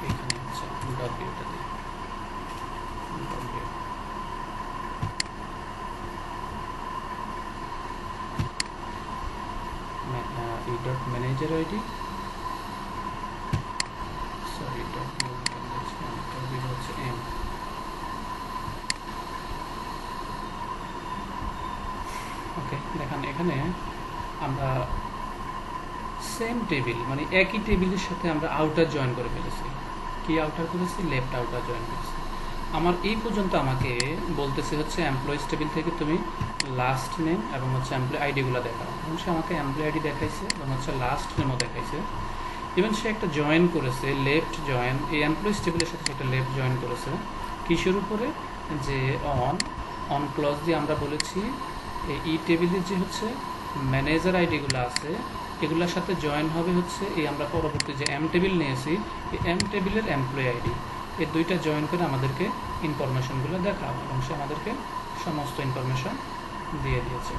এখানে হচ্ছে ডব্লিউটা দিই, W E dot manager ID, sorry W হচ্ছে এম। ওকে দেখেন এখানে আমরা সেম টেবিল মানে একই টেবিলের সাথে আমরা আউটার জয়েন করে ফেলেছি। কি আউটার করেছি? লেফট আউটার জয়েন করেছি। আমার এই পর্যন্ত আমাকে বলতেছে হচ্ছে এমপ্লয়িজ টেবিল থেকে তুমি লাস্ট নেম এবং হচ্ছে এমপ্লয়ি আইডিগুলো দেখাও, এবং সে আমাকে এমপ্লয়ি আইডি দেখাইছে এবং হচ্ছে লাস্ট নেমও দেখাইছে। ইভেন সে একটা জয়েন করেছে, লেফট জয়েন, এই এমপ্লয়িজ টেবিলের সাথে একটা লেফট জয়েন করেছে কিসের উপরে, যে অন ক্লজ দিয়ে আমরা বলেছি এই ই টেবিলের যে হচ্ছে ম্যানেজার আইডিগুলো আছে এগুলোর সাথে জয়েন হবে হচ্ছে এই আমরা পরবর্তী যে এম টেবিল নিয়েছি এই এম টেবিলের এমপ্লয়ি আইডি, এই দুইটা জয়েন করে আমাদেরকে ইনফরমেশনগুলো দেখাবে এবং সে আমাদেরকে সমস্ত ইনফরমেশন দিয়ে দিয়েছে।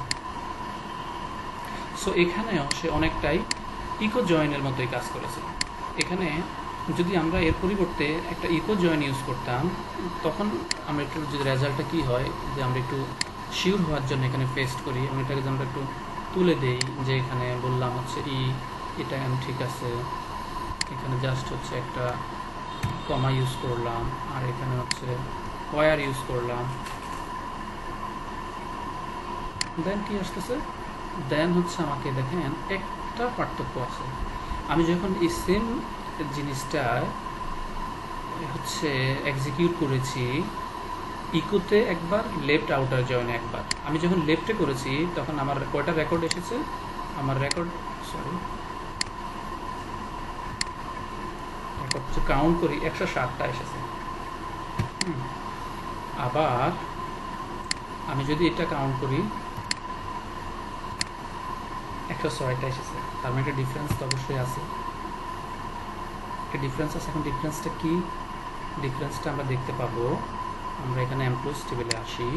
সো এখানেও সে অনেকটাই ইকো জয়েনের মতোই কাজ করেছে। এখানে যদি আমরা এর পরিবর্তে একটা ইকো জয়েন ইউজ করতাম তখন আমরা একটু যদি রেজাল্টটা কী হয় যে আমরা একটু শিওর হওয়ার জন্য এখানে পেস্ট করি এবং এটাকে যদি আমরা একটু তুলে দেই যে এখানে বললাম হচ্ছে এটা ঠিক আছে, এখানে জাস্ট হচ্ছে একটা কমা ইউজ করলাম আর এখানে হচ্ছে ওয়ার ইউজ করলাম, দেন কি আসতেছে, দেন হচ্ছে আমাকে দেখেন একটা পার্থক্য আছে। আমি যখন এই সেম জিনিসটা হচ্ছে এক্সিকিউট করেছি ইকোতে একবার, লেফট আউটার জয়েন একবার, আমি যখন লেফটে করেছি তখন আমার কয়টা রেকর্ড এসেছে, আমার রেকর্ড কাউন্ট করি 107টা এসেছে। আবার আমি যদি এটা কাউন্ট করি 106টা এসেছে, তার মানে একটা ডিফারেন্স তো অবশ্যই আছে, একটা ডিফারেন্স আছে। এখন ডিফারেন্সটা কি? ডিফারেন্সটা আমরা দেখতে পাবো, আমরা এখানে এমপ্লয়িজ টেবিলে আসি,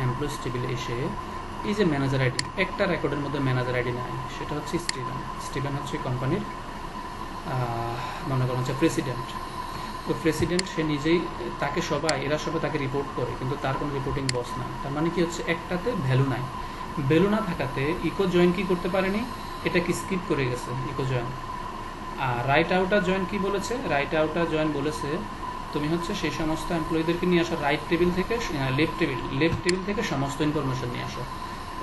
এমপ্লয়িজ টেবিলে এসে এই যে ম্যানেজার আইডি, একটা রেকর্ডের মধ্যে ম্যানেজার আইডি নাই, সেটা হচ্ছে স্টিভেন হচ্ছে কোম্পানির মনে করেন হচ্ছে প্রেসিডেন্ট। তো প্রেসিডেন্ট সে নিজেই, তাকে এরা সবাই তাকে রিপোর্ট করে, কিন্তু তার কোনো রিপোর্টিং বস নাই। তার মানে কি হচ্ছে একটাতে ভ্যালু নাই, ভ্যালু না থাকাতে ইকো জয়েন কি করতে পারেনি, এটা কি স্কিপ করে গেছে ইকো জয়েন। আর রাইট আউটার জয়েন কি বলেছে, রাইট আউটার জয়েন বলেছে তুমি হচ্ছে সেই সমস্ত এমপ্লয়ীদেরকে নিয়ে আসো রাইট টেবিল থেকে লেফট টেবিল থেকে সমস্ত ইনফরমেশন নিয়ে আসো।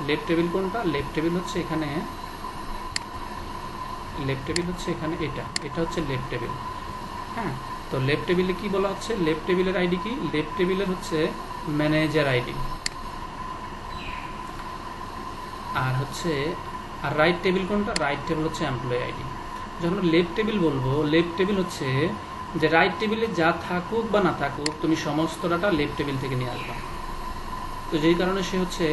লেফট টেবিল কোনটা? লেফট টেবিল হচ্ছে এখানে, লেফট টেবিল হচ্ছে এখানে, এটা হচ্ছে লেফট টেবিল। হ্যাঁ, তো লেফট টেবিলে কি বলা হচ্ছে, লেফট টেবিলের আইডি কি, লেফট টেবিলের হচ্ছে ম্যানেজার আইডি, আর হচ্ছে আর রাইট টেবিল কোনটা, রাইট টেবিল হচ্ছে এমপ্লয়ি আইডি। যখন লেফট টেবিল বলবো, লেফট টেবিল হচ্ছে যে রাইট টেবিলে যা থাকুক বা না থাকুক তুমি সমস্ত ডাটা লেফট টেবিল থেকে নিয়ে আসবা। তো যেই কারণে সে হচ্ছে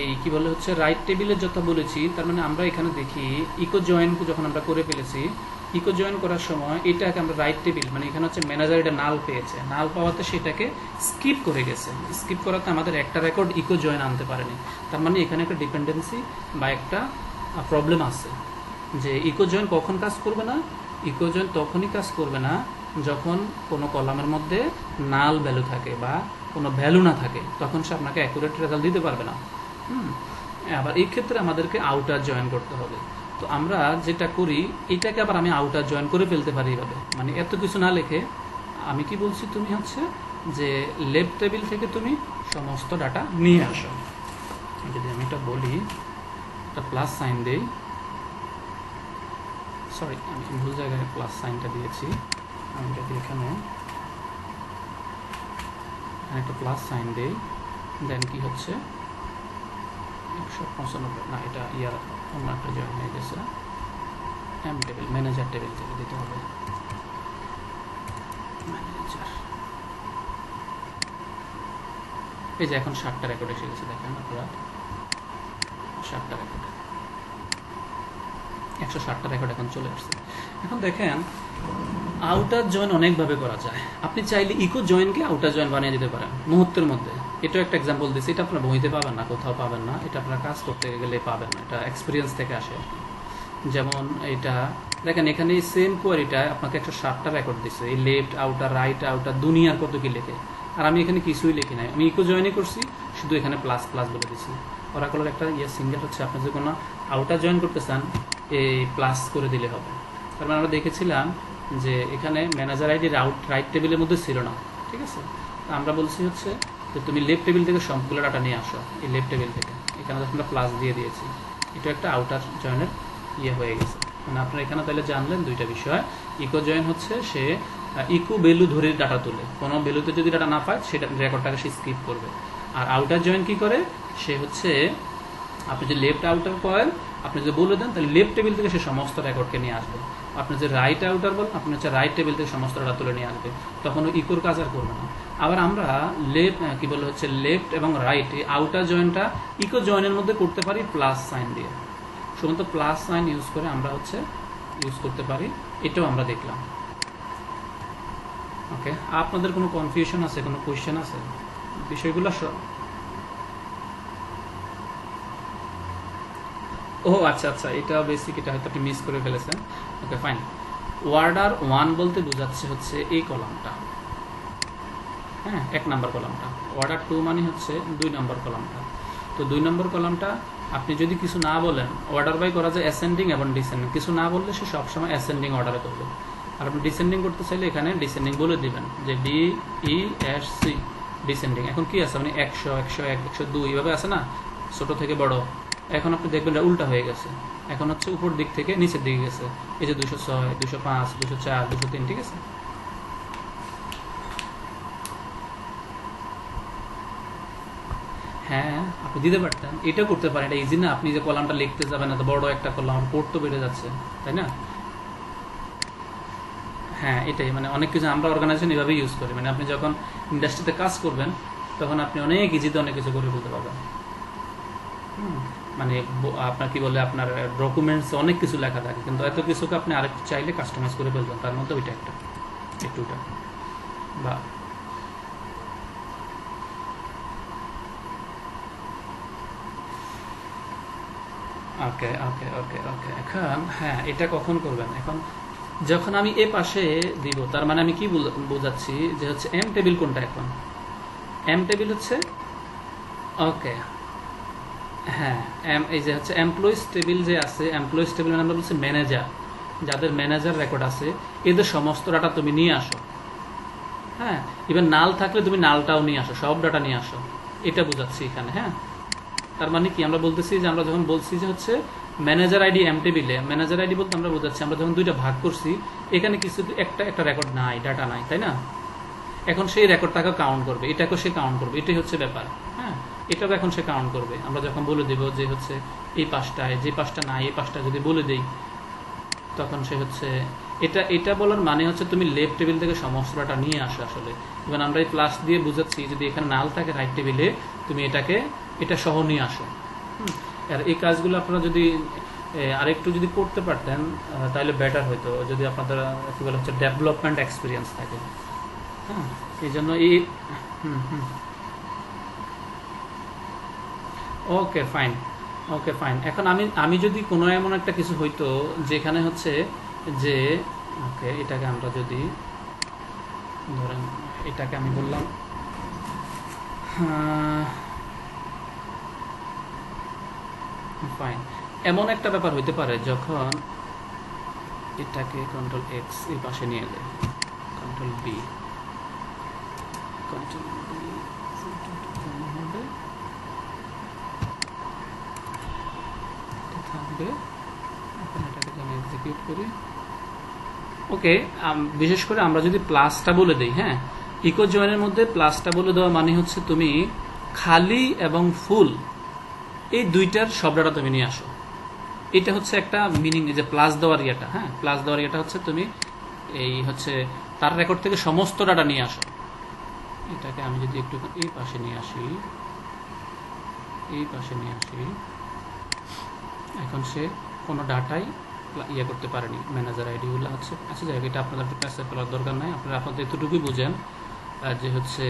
এই কি বলে হচ্ছে রাইট টেবিলে যত বলেছি, তার মানে আমরা এখানে দেখি ইকো জয়েন যখন আমরা করে ফেলেছি, ইকো জয়েন করার সময় এটাকে আমরা রাইট টেবিল মানে এখানে হচ্ছে ম্যানেজার এটা নাল পেয়েছে, নাল পাওয়াতে সেটাকে স্কিপ করে গেছে, স্কিপ করাতে আমাদের একটা রেকর্ড ইকো জয়েন আনতে পারেনি। তার মানে এখানে একটা ডিপেন্ডেন্সি বা একটা প্রবলেম আছে যে ইকো জয়েন কখন কাজ করবে না, ইকো জয়েন তখনই কাজ করবে না যখন কোনো কলামের মধ্যে নাল ভ্যালু থাকে বা কোনো ভ্যালু না থাকে, তখন সে আপনাকে অ্যাকুরেট রেজাল্ট দিতে পারবে না। আবার এই ক্ষেত্রে আমাদেরকে আউটার জয়েন করতে হবে। তো আমরা যেটা করি এটাকে আবার আমি আউটার জয়েন করে ফেলতে পারি এইভাবে, মানে এত কিছু না লিখে আমি কি বলছি, তুমি হচ্ছে যে লেফট টেবিল থেকে তুমি সমস্ত ডাটা নিয়ে আসো। যদি আমি এটা বলি, একটা প্লাস সাইন দেই, সরি আমি ভুল জায়গায় প্লাস সাইনটা দিয়েছি, আমি যদি এখানে একটা প্লাস সাইন দেই, দেন কি হচ্ছে 195 না, এটা ইয়ার অন্য একটা জয়েন হয়ে গেছে, এম টেবিল ম্যানেজার টেবিল থেকে দিতে হবে, ম্যানেজার। এই যে এখন 7টা রেকর্ড এসে গেছে, দেখেন আপনারা 7টা রেকর্ড, 107টা রেকর্ড এখন চলে আসছে। এখন দেখেন আউটার জয়েন অনেকভাবে করা যায়, আপনি চাইলে ইকো জয়েনকে আউটার জয়েন বানিয়ে দিতে পারেন মুহূর্তের মধ্যে। এটাও একটা এক্সাম্পল দিচ্ছি, এটা আপনার বইতে পাবেন না, কোথাও পাবেন না, এটা আপনার কাজ করতে গেলে পাবেন না, এটা এক্সপিরিয়েন্স থেকে আসে। যেমন এটা দেখেন এখানে সেম কোয়ারিটা আপনাকে 107টা রেকর্ড দিচ্ছে, এই লেফট আউটার রাইট আউটার দুনিয়ার কত কি লেখে, আর আমি এখানে কিছুই লিখি নাই, আমি ইকো জয়েনই করছি, শুধু এখানে প্লাস প্লাস বলে দিচ্ছি। ওরাকলের একটা সিঙ্গেল হচ্ছে আপনি যদি কোনো আউটার জয়েন করতে চান এই প্লাস করে দিলে হবে। তার মানে আমরা দেখেছিলাম যে এখানে ম্যানেজার আইডি রাইট টেবিলের মধ্যে ছিল না, ঠিক আছে। আমরা বলছি হচ্ছে যে তুমি লেফট টেবিল থেকে সবগুলো ডাটা নিয়ে আসো, এই লেফট টেবিল থেকে, এখানে আমরা প্লাস দিয়ে দিয়েছি, এটা একটা আউটার জয়েনের হয়ে গেছে। মানে আপনারা এখানে তাহলে জানলেন দুইটা বিষয়, ইকো জয়েন হচ্ছে সে ইকো ভ্যালু ধরে ডাটা তোলে, কোনো ভ্যালুতে যদি ডাটা না পায় সেটা রেকর্ডটাকে সে স্কিপ করবে। আর আউটার জয়েন কি করে, সে হচ্ছে আপনি যে লেফট আউটার করেন, আপনি যদি বলে দেন তাহলে লেফট টেবিল থেকে সে সমস্ত রেকর্ডকে নিয়ে আসবে। আপনি যে রাইট আউটার বলেন, আপনি হচ্ছে রাইট টেবিল থেকে সমস্ত ডাটা তুলে নিয়ে আসবে, তখন ইকোর কাজ আর করবে না। আবার আমরা লেফট এবং রাইট এই আউটার জয়েনটা ইকো জয়েনের মধ্যে করতে পারি প্লাস সাইন দিয়ে, শুধুমাত্র প্লাস সাইন ইউজ করে আমরা হচ্ছে ইউজ করতে পারি, এটাও আমরা দেখলাম। ওকে, আপনাদের কোনো কনফিউশন আছে, কোনো কোয়েশ্চেন আছে বিষয়গুলো? ও আচ্ছা আচ্ছা, এটা বেসিক, এটা হয়তো আপনি মিস করে ফেলেছেন। ওকে ফাইন, অর্ডার 1 বলতে বোঝাচ্ছে হচ্ছে এই কলামটা, হ্যাঁ 1 নম্বর কলামটা। অর্ডার 2 মানে হচ্ছে 2 নম্বর কলামটা। তো 2 নম্বর কলামটা আপনি যদি কিছু না বলেন, অর্ডার বাই করা যায় অ্যাসেন্ডিং এবং ডিসেন্ডিং, কিছু না বললে সে সবসময় অ্যাসেন্ডিং অর্ডারে করবে। আর আপনি ডিসেন্ডিং করতে চাইলে এখানে ডিসেন্ডিং বলে দিবেন যে DESC ডিসেন্ডিং। এখন কি আছে মানে 100 101 102 এইভাবে আছে না, ছোট থেকে বড়। এখন আপনি দেখবেন এটা উল্টা হয়ে গেছে, এখন হচ্ছে উপর দিক থেকে নিচের দিকে গেছে, এই যে 206 205 204 203, ঠিক আছে। হ্যাঁ আপনি দিতে পারতেন, এটা করতে পারেন, এটা ইজি না। আপনি যে কলামটা লিখতে যাবেন এত বড় একটা কলাম, কোড তো বেড়ে যাচ্ছে, তাই না? হ্যাঁ এটাই, মানে অনেক কিছু আমরা অর্গানাইজেশন এভাবে ইউজ করি, মানে আপনি যখন ইন্ডাস্ট্রিতে কাজ করবেন তখন আপনি অনেক ইজিতে অনেক কিছু করে ফেলতে পারবেন। মানে আপনার কি বলে, আপনার ডকুমেন্টস অনেক কিছু লেখা থাকে, কিন্তু এত কিছুকে আপনি আরেকটু চাইলে কাস্টমাইজ করে ফেলবেন, তার মধ্যে ওইটা একটা একটুটা বা ওকে ওকে ওকে ওকে। এখন হ্যাঁ এটা কখন করবেন, এখন যখন আমি এ পাশে দিব, তার মানে আমি কি বোঝাচ্ছি যে হচ্ছে এম টেবিল কোনটা, এখন এম টেবিল হচ্ছে ওকে হ্যাঁ এই যে হচ্ছে এমপ্লয়িজ টেবিল যে আছে, এমপ্লয়িজ টেবিল মানে আমরা বলছি ম্যানেজার, যাদের ম্যানেজার রেকর্ড আছে এদের সমস্ত ডাটা তুমি নিয়ে আসো। হ্যাঁ ইভেন নাল থাকলে তুমি নালটাও নিয়ে আসো, সব ডাটা নিয়ে আসো, এটা বোঝাচ্ছি এখানে। হ্যাঁ তার মানে কি আমরা বলতেছি যে আমরা যখন বলছি যে হচ্ছে ম্যানেজার আইডি এম টেবিলে, ম্যানেজার আইডি বলতে আমরা বোঝাচ্ছি আমরা যখন দুইটা ভাগ করছি এখানে কিছু একটা রেকর্ড নাই, ডাটা নাই, তাই না? এখন সেই রেকর্ডটাকে কাউন্ট করবে, এটাকেও সে কাউন্ট করবে, এটাই হচ্ছে ব্যাপার। হ্যাঁ এটাও এখন সে কাউন্ট করবে। আমরা যখন বলে দেব যে হচ্ছে এই পাঁচটায়, যে পাঁচটা নাই এই পাঁচটা যদি বলে দেই, তখন সে হচ্ছে এটা বলার মানে হচ্ছে তুমি লেফট টেবিল থেকে সমস্ত ডাটা নিয়ে আসো আসলে। এবং আমরা এই প্লাস দিয়ে বুঝাচ্ছি যদি এখানে নাল থাকে রাইট টেবিলে, তুমি এটা সহ নিয়ে আসো। আর এই কাজগুলো আপনারা যদি আরেকটু যদি করতে পারতেন তাহলে বেটার হতো, যদি আপনাদের কী বলে হচ্ছে ডেভেলপমেন্ট এক্সপিরিয়েন্স থাকে। হ্যাঁ, এই জন্য এই ওকে ফাইন, ওকে ফাইন। এখন আমি যদি কোনো এমন একটা কিছু হইতো যেখানে হচ্ছে যে ওকে, এটাকে আমরা যদি ধরেন, এটাকে আমি বললাম ফাইন, এমন একটা ব্যাপার হইতে পারে যখন এটাকে কন্ট্রোল এক্স এই পাশে নিয়ে যায়, কন্ট্রোল বি, কন্ট্রোল বি হবে থাকবে। এখন এটাকে আমি এক্সিকিউট করি। ওকে, বিশেষ করে আমরা যদি প্লাসটা বলে দিই, হ্যাঁ, ইকো জয়েনের মধ্যে প্লাসটা বলে দেওয়া মানে হচ্ছে তুমি খালি এবং ফুল এই দুইটার সব ডাটা তুমি নিয়ে আসো। এটা হচ্ছে একটা মিনিং, যে প্লাস দেওয়ার ইয়েটা, হ্যাঁ, প্লাস দেওয়ার ইয়েটা হচ্ছে তুমি এই হচ্ছে তার রেকর্ড থেকে সমস্ত ডাটা নিয়ে আসো। এটাকে আমি যদি একটু এই পাশে নিয়ে আসি, এই পাশে নিয়ে আসি, এখন সে কোনো ডাটাই ইয়ে করতে পারেনি, ম্যানেজার আইডিগুলো হচ্ছে। আচ্ছা যাই হোক, এটা আপনাদের কাছে করার দরকার নাই, আপনারা আপনাদের এতটুকুই বুঝেন যে হচ্ছে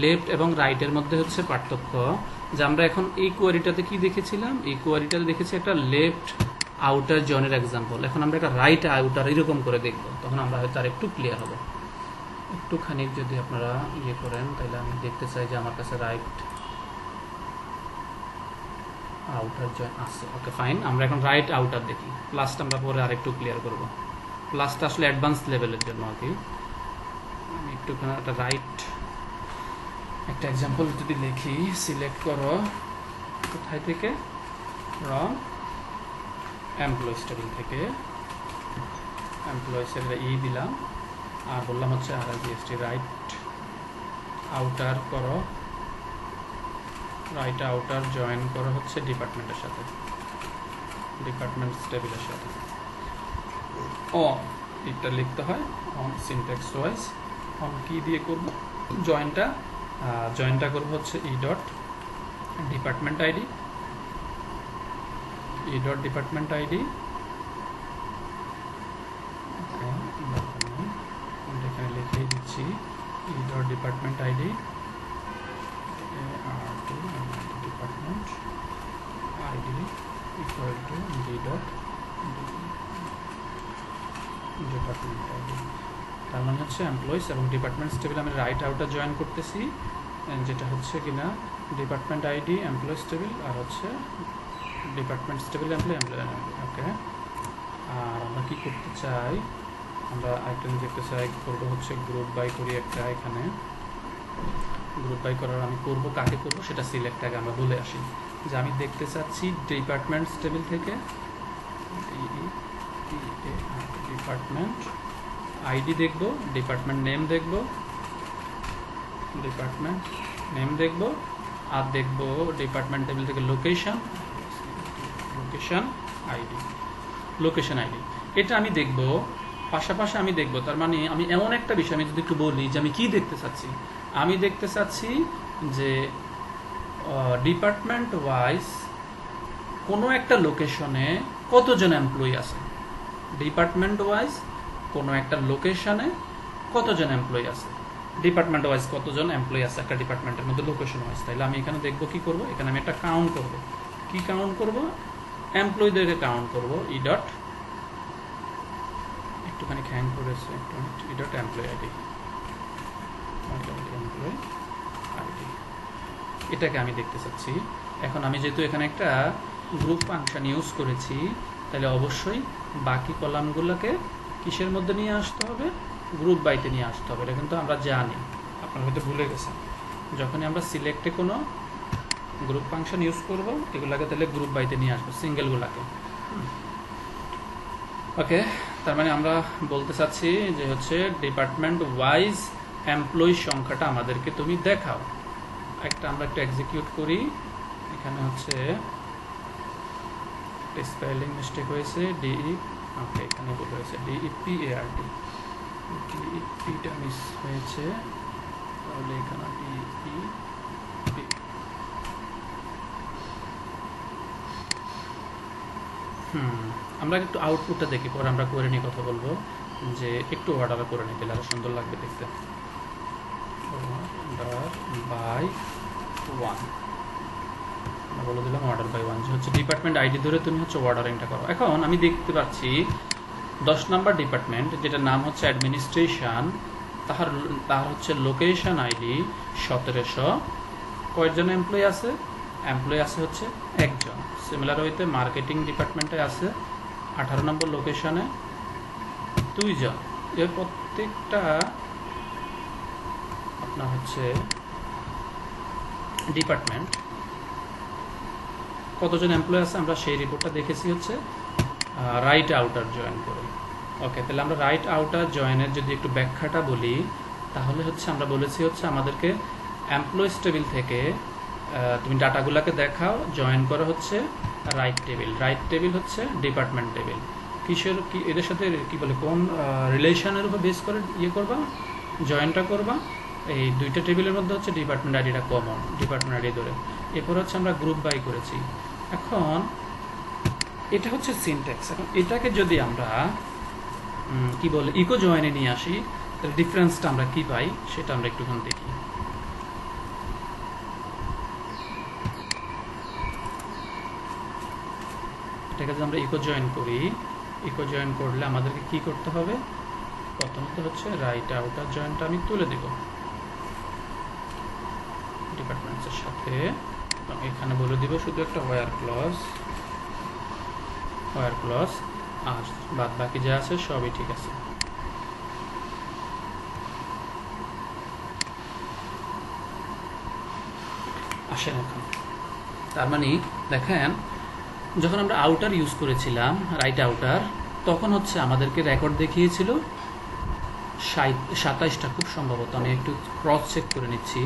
লেফট এবং রাইটের মধ্যে হচ্ছে পার্থক্য। যে আমরা এখন এই কোয়ারিটাতে কি দেখেছিলাম, এই কোয়ারিটাতে দেখেছি একটা লেফট আউটার জয়েনের এক্সাম্পল। এখন আমরা একটা রাইট আউটার এরকম করে দেখব, তখন আমরা হয়তো আর একটু ক্লিয়ার হবো। একটুখানি যদি আপনারা ইয়ে করেন, তাহলে আমি দেখতে চাই যে আমার কাছে রাইট আউটার জয়েন আছে। ওকে ফাইন, আমরা এখন রাইট আউটার দেখি। প্লাসটা আমরা পরে আরেকটু ক্লিয়ার করব। প্লাসটা আসলে অ্যাডভান্স লেভেলের জন্য আর কি। আমি একটুখানি একটা রাইট একটা এক্সাম্পল যদি লিখি, সিলেক্ট করো কোথায় থেকে, ফ্রম এমপ্লয়িজ টেবিল থেকে, এমপ্লয়িজের ই দিলাম আর বললাম হচ্ছে RIGST রাইট আউটার করো, রাইট আউটার জয়েন করো হচ্ছে ডিপার্টমেন্টের সাথে, ডিপার্টমেন্ট টেবিলের সাথে। এটা লিখতে হয় অন সিনট্যাক্স ওয়াইজ। অন কি দিয়ে করব জয়েনটা, জয়েনটা করব হচ্ছে E dot department ID, E dot department ID, এখানে লিখে দিচ্ছি E dot department ID, department ID equal to D dot department ID. তার মানে হচ্ছে এমপ্লয়িজ এবং ডিপার্টমেন্টস টেবিল আমি রাইট আউটার জয়েন করতেছি, যেটা হচ্ছে কিনা ডিপার্টমেন্ট আইডি এমপ্লয়িজ টেবিল আর হচ্ছে ডিপার্টমেন্টস টেবিল এমপ্লয়ি। ওকে, আর আমরা কি করতে চাই, আমরা আইটেম দেখতে চাই, করবো হচ্ছে গ্রুপ বাই করি একটা। এখানে গ্রুপ বাই করার আমি করব, কাকে করব সেটা সিলেক্ট আগে আমরা বলে আসি, যে আমি দেখতে চাচ্ছি ডিপার্টমেন্টস টেবিল থেকে ডিপার্টমেন্ট আইডি দেখব, ডিপার্টমেন্ট নেম দেখব, ডিপার্টমেন্ট নেম দেখব, আর দেখব ডিপার্টমেন্ট টেবিল থেকে location, location ID, location ID এটা আমি দেখব। পাশাপাশি আমি দেখব, তার মানে আমি এমন একটা বিষয় আমি যদি একটু বলি যে আমি কি দেখতে চাচ্ছি, আমি দেখতে চাচ্ছি যে ডিপার্টমেন্ট ওয়াইজ কোনো একটা লোকেশনে কতজন এমপ্লয়ি আছে, ডিপার্টমেন্ট ওয়াইজ কোনো একটা লোকেশনে কতজন এমপ্লয়ি আছে, ডিপার্টমেন্ট ওয়াইজ কতজন এমপ্লয়ি আছে একটা ডিপার্টমেন্টের মধ্যে লোকেশন ওয়াইজ। তাইলে আমি এখানে দেখবো কি করব, এখানে আমি একটা কাউন্ট করব। কি কাউন্ট করব, এমপ্লয়িদেরকে কাউন্ট করব। ই ডট একটুখানি হ্যাং করেছে, E dot employee ID, employee ID এটাকে আমি দেখতে চাচ্ছি। এখন আমি যেহেতু এখানে একটা গ্রুপ ফাংশন ইউজ করেছি, তাহলে অবশ্যই বাকি কলামগুলোকে কিসের মধ্যে নিয়ে আসতে হবে, গ্রুপ বাইতে নিয়ে আসতে হবে। এটা কিন্তু আমরা জানি, আপনারা হয়তো ভুলে গেছেন। যখনই আমরা সিলেক্টে কোনো গ্রুপ ফাংশন ইউজ করব, এগুলাকে তাহলে গ্রুপ বাইতে নিয়ে আসবো, সিঙ্গেলগুলাকে। ওকে, তার মানে আমরা বলতে চাচ্ছি যে হচ্ছে ডিপার্টমেন্ট ওয়াইজ এমপ্লয়ি সংখ্যাটা আমাদেরকে তুমি দেখাও। আমরা একটু এক্সিকিউট করি। এখানে হচ্ছে স্পেলিং মিস্টেক হয়েছে, ডিই, ওকে এখানে ভুল হয়েছে, DEPART, ডিইপিটা মিস হয়েছে, তাহলে এখানে DEP। আমরা একটু আউটপুটটা দেখি, পরে আমরা করে নিয়ে কথা বলবো, যে একটু অর্ডার করে নিতে আরো সুন্দর লাগবে দেখতে। অর্ডার বাই ওয়ান, বলে দিলাম অর্ডার বাই ওয়ান, যে হচ্ছে ডিপার্টমেন্ট আইডি ধরে তুমি হচ্ছে অর্ডারিংটা করো। এখন আমি দেখতে পাচ্ছি 10 নম্বর ডিপার্টমেন্ট, যেটার নাম হচ্ছে অ্যাডমিনিস্ট্রেশন, তার হচ্ছে লোকেশন আইডি 1700। কয়েকজন এমপ্লয়ি আছে? এমপ্লয়ি আছে হচ্ছে একজন। সিমিলার হইতে মার্কেটিং ডিপার্টমেন্টে আছে 18 নম্বর লোকেশনে 2 জন। এর প্রত্যেকটা আপনার হচ্ছে ডিপার্টমেন্ট কতজন এমপ্লয়ি আছে আমরা সেই রিপোর্টটা দেখেছি হচ্ছে রাইট আউটার জয়েন করে। ওকে, তাহলে আমরা রাইট আউটার জয়েনের যদি একটু ব্যাখ্যাটা বলি, তাহলে হচ্ছে আমরা বলেছি হচ্ছে আমাদেরকে এমপ্লয়িজ টেবিল থেকে তুমি ডাটাগুলোকে দেখাও, জয়েন করা হচ্ছে রাইট টেবিল। রাইট টেবিল হচ্ছে ডিপার্টমেন্ট টেবিল। কিসের কি এদের সাথে কি বলে, কোন রিলেশনের উপর বেস করে ইয়ে করবা, জয়েনটা করবা? এই দুইটা টেবিলের মধ্যে হচ্ছে ডিপার্টমেন্ট আইডিটা কমন, ডিপার্টমেন্ট আইডি ধরে। এরপর হচ্ছে আমরা গ্রুপ বাই করেছি। এখন এটা হচ্ছে সিনট্যাক্স। এখন এটাকে যদি আমরা কি বলে ইকো জয়েনে নিয়ে আসি, তাহলে ডিফারেন্সটা আমরা কি পাই সেটা আমরা একটুখানি দেখি। এটাকে যদি আমরা ইকো জয়েন করি, ইকো জয়েন করলে আমাদেরকে কি করতে হবে? প্রথমত হচ্ছে রাইট আউটার জয়েনটা আমি তুলে দেব ডিপার্টমেন্টসের সাথে। এখানে বলে দিব শুধু একটা ওয়্যার ক্লজ, আর বাদ বাকি যা আছে সবই ঠিক আছে। আসেন এখন, তার মানে দেখেন, যখন আমরা আউটার ইউজ করেছিলাম রাইট আউটার, তখন হচ্ছে আমাদেরকে রেকর্ড দেখিয়েছিল 27টা, খুব সম্ভবত। আমি একটু ক্রস চেক করে নিচ্ছি,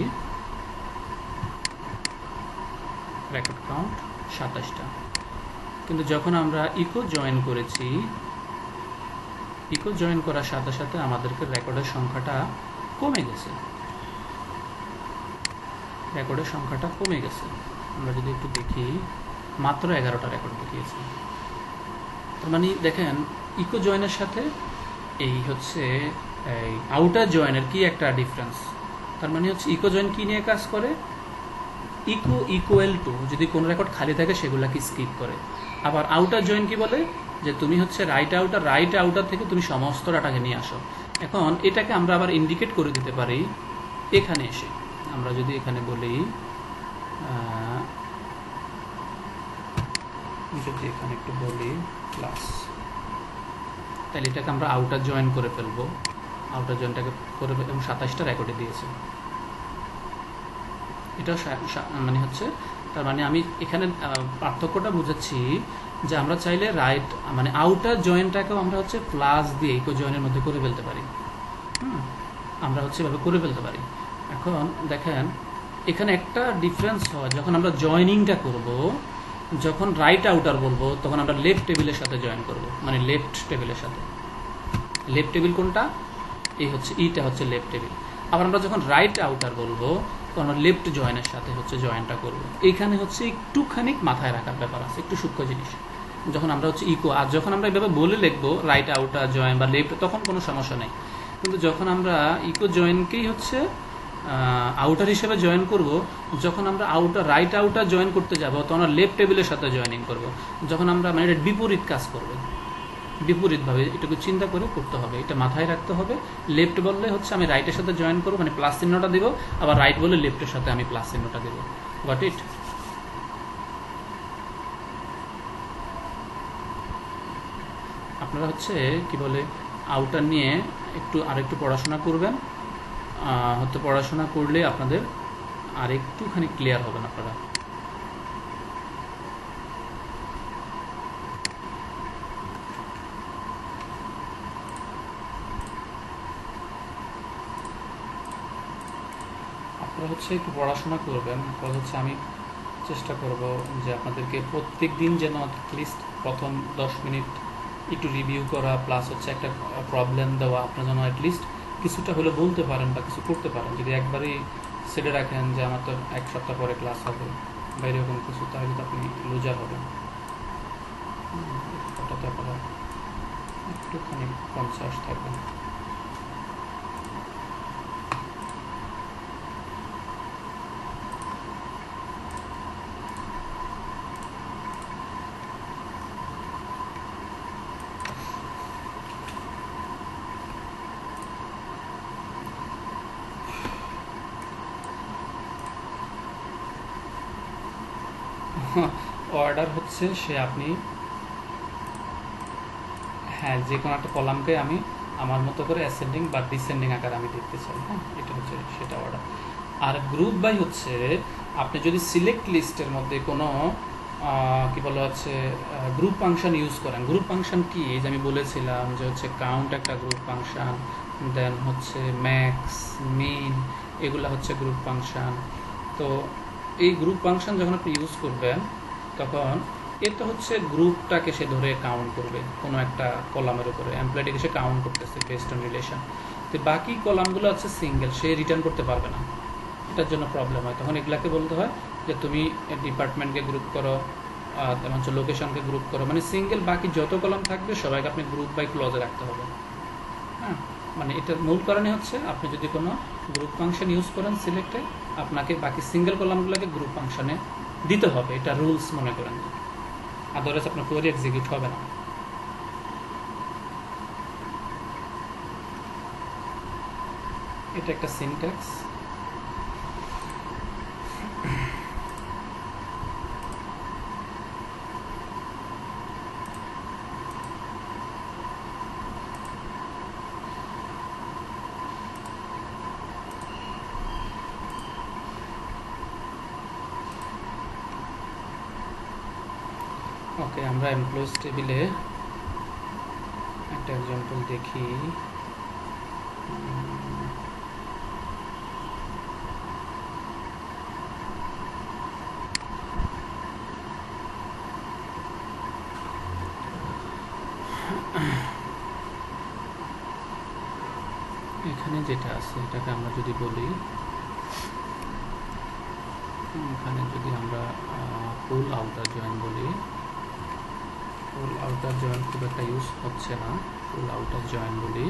রেকর্ড কাউন্ট 27টা। কিন্তু যখন আমরা ইকো জয়েন করেছি, ইকো জয়েন করার সাথে সাথে আমাদেরকে রেকর্ডের সংখ্যাটা কমে গেছে, রেকর্ডের সংখ্যাটা কমে গেছে। আমরা যদি একটু দেখি, মাত্র 11টা রেকর্ড দেখিয়েছি। তার মানে দেখেন ইকো জয়েনের সাথে এই হচ্ছে এই আউটার জয়েনের কি একটা ডিফারেন্স। তার মানে হচ্ছে ইকো জয়েন কি নিয়ে কাজ করে, ইকো ইকুয়াল টু যদি কোনো রেকর্ড খালি থাকে সেগুলোকে স্কিপ করে। আবার আউটার জয়েন কি বলে, যে তুমি হচ্ছে রাইট আউটার থেকে তুমি সমস্ত ডাটাকে নিয়ে আসো। এখন এটাকে আমরা আবার ইন্ডিকেট করে দিতে পারি এখানে এসে। আমরা যদি এখানে বলি, যদি এখানে একটু বলি ক্লাস, তাহলে এটাকে আমরা আউটার জয়েন করে ফেলবো। আউটার জয়েনটাকে করে এবং 27টা রেকর্ডে দিয়েছে। এটা মানে হচ্ছে, তার মানে আমি এখানে পার্থক্যটা বুঝাচ্ছি যে আমরা চাইলে রাইট মানে আউটার জয়েনটাকেও আমরা হচ্ছে প্লাস দিয়ে ইকো জয়েনের মধ্যে করে ফেলতে পারি। আমরা হচ্ছে এভাবে করে ফেলতে পারি। এখন দেখেন এখানে একটা ডিফারেন্স হয়, যখন আমরা জয়েনিংটা করব, যখন রাইট আউটার বলবো তখন আমরা লেফট টেবিলের সাথে জয়েন করব, মানে লেফট টেবিলের সাথে। লেফট টেবিল কোনটা? এই হচ্ছে ইটা হচ্ছে লেফট টেবিল। আবার আমরা যখন রাইট আউটার বলবো তখন আমরা লেফট জয়েনের সাথে হচ্ছে জয়েনটা করব। এইখানে হচ্ছে একটুখানি মাথায় রাখার ব্যাপার আছে, একটু সূক্ষ্ম জিনিস। যখন আমরা হচ্ছে ইকো, আর যখন আমরা এভাবে বলে লিখবো রাইট আউটার জয়েন বা লেফট, তখন কোনো সমস্যা নেই। কিন্তু যখন আমরা ইকো জয়েনকেই হচ্ছে আউটার হিসেবে জয়েন করব, যখন আমরা রাইট আউটার জয়েন করতে যাব তখন আমরা লেফট টেবিলের সাথে জয়েনিং করব। যখন আমরা মানে এটা বিপরীত কাজ করবে, বিপরীতভাবে এটুকু চিন্তা করে করতে হবে, এটা মাথায় রাখতে হবে। লেফট বললে হচ্ছে আমি রাইটের সাথে জয়েন করবো, মানে প্লাস চিহ্নটা দিব, আবার রাইট বললে লেফটের সাথে আমি প্লাস চিহ্নটা দেবো। Got it? আপনারা হচ্ছে কি বলে আউটার নিয়ে আরেকটু পড়াশোনা করবেন, হয়তো পড়াশোনা করলে আপনাদের আর একটুখানি ক্লিয়ার হবেন আপনারা। আপনারা হচ্ছে একটু পড়াশোনা করবেন, কারণ হচ্ছে আমি চেষ্টা করব যে আপনাদেরকে প্রত্যেক দিন যেন অ্যাটলিস্ট প্রথম 10 মিনিট একটু রিভিউ করা, প্লাস হচ্ছে একটা প্রবলেম দেওয়া, আপনারা যেন অ্যাটলিস্ট কিছুটা হলে বলতে পারেন বা কিছু করতে পারেন। যদি একবারই সেটে রাখেন যে আমার তো 1 সপ্তাহ পরে ক্লাস হবে বা এরকম কিছু, তাহলে তো আপনি লুজার হবেন। একটুখানি 50 থাকবে। অর্ডার হচ্ছে সে আপনি হ্যাঁ যে কোনো একটা কলামকে আমি আমার মতো করে অ্যাসেন্ডিং বা ডিসেন্ডিং আকারে আমি দেখতে চাই। হ্যাঁ, এটা হচ্ছে সেটা অর্ডার। আর গ্রুপ বাই হচ্ছে আপনি যদি সিলেক্ট লিস্টের মধ্যে কোনো কি বলা হচ্ছে গ্রুপ ফাংশন ইউজ করেন। গ্রুপ ফাংশন কি যে আমি বলেছিলাম যে হচ্ছে কাউন্ট একটা গ্রুপ ফাংশন, দেন হচ্ছে ম্যাক্স, মিন, এগুলো হচ্ছে গ্রুপ ফাংশন। তো এই গ্রুপ ফাংশন যখন আপনি ইউজ করবেন তখন এটা হচ্ছে গ্রুপটাকে সে ধরে কাউন্ট করবে কোনো একটা কলামের উপরে, এমপ্লয়টিকে সে কাউন্ট করতেছে বেসড অন রিলেশন। তো বাকি কলামগুলো হচ্ছে সিঙ্গেল, সে রিটার্ন করতে পারবে না, এটার জন্য প্রবলেম হয়। তখন এগুলাকে বলতে হয় যে তুমি ডিপার্টমেন্টকে গ্রুপ করো, তেমন হচ্ছে লোকেশনকে গ্রুপ করো, মানে সিঙ্গেল বাকি যত কলাম থাকবে সবাইকে আপনি গ্রুপ বাই ক্লজে রাখতে হবে। হ্যাঁ, মানে এটার মূল কারণে হচ্ছে আপনি যদি কোনো গ্রুপ ফাংশন ইউজ করেন সিলেক্টে, আপনাকে বাকি সিঙ্গেল কলামগুলোকে গ্রুপ ফাংশনে দিতে হবে, এটা রুলস মনে করেন, আদারওয়াইজ আপনার কোয়েরি এক্সিকিউট হবে না। এটা একটা সিনট্যাক্স। ওকে, আমরা এমপ্লয়িজ টেবিলে একটা এক্সাম্পল দেখি। এখানে যেটা আছে এটাকে আমরা যদি বলি, এখানে যদি আমরা ফুল আউটার জয়েন বলি, ফুল আউটার জয়েন খুব একটা ইউজ হচ্ছে না, ফুল আউটার জয়েন বলি,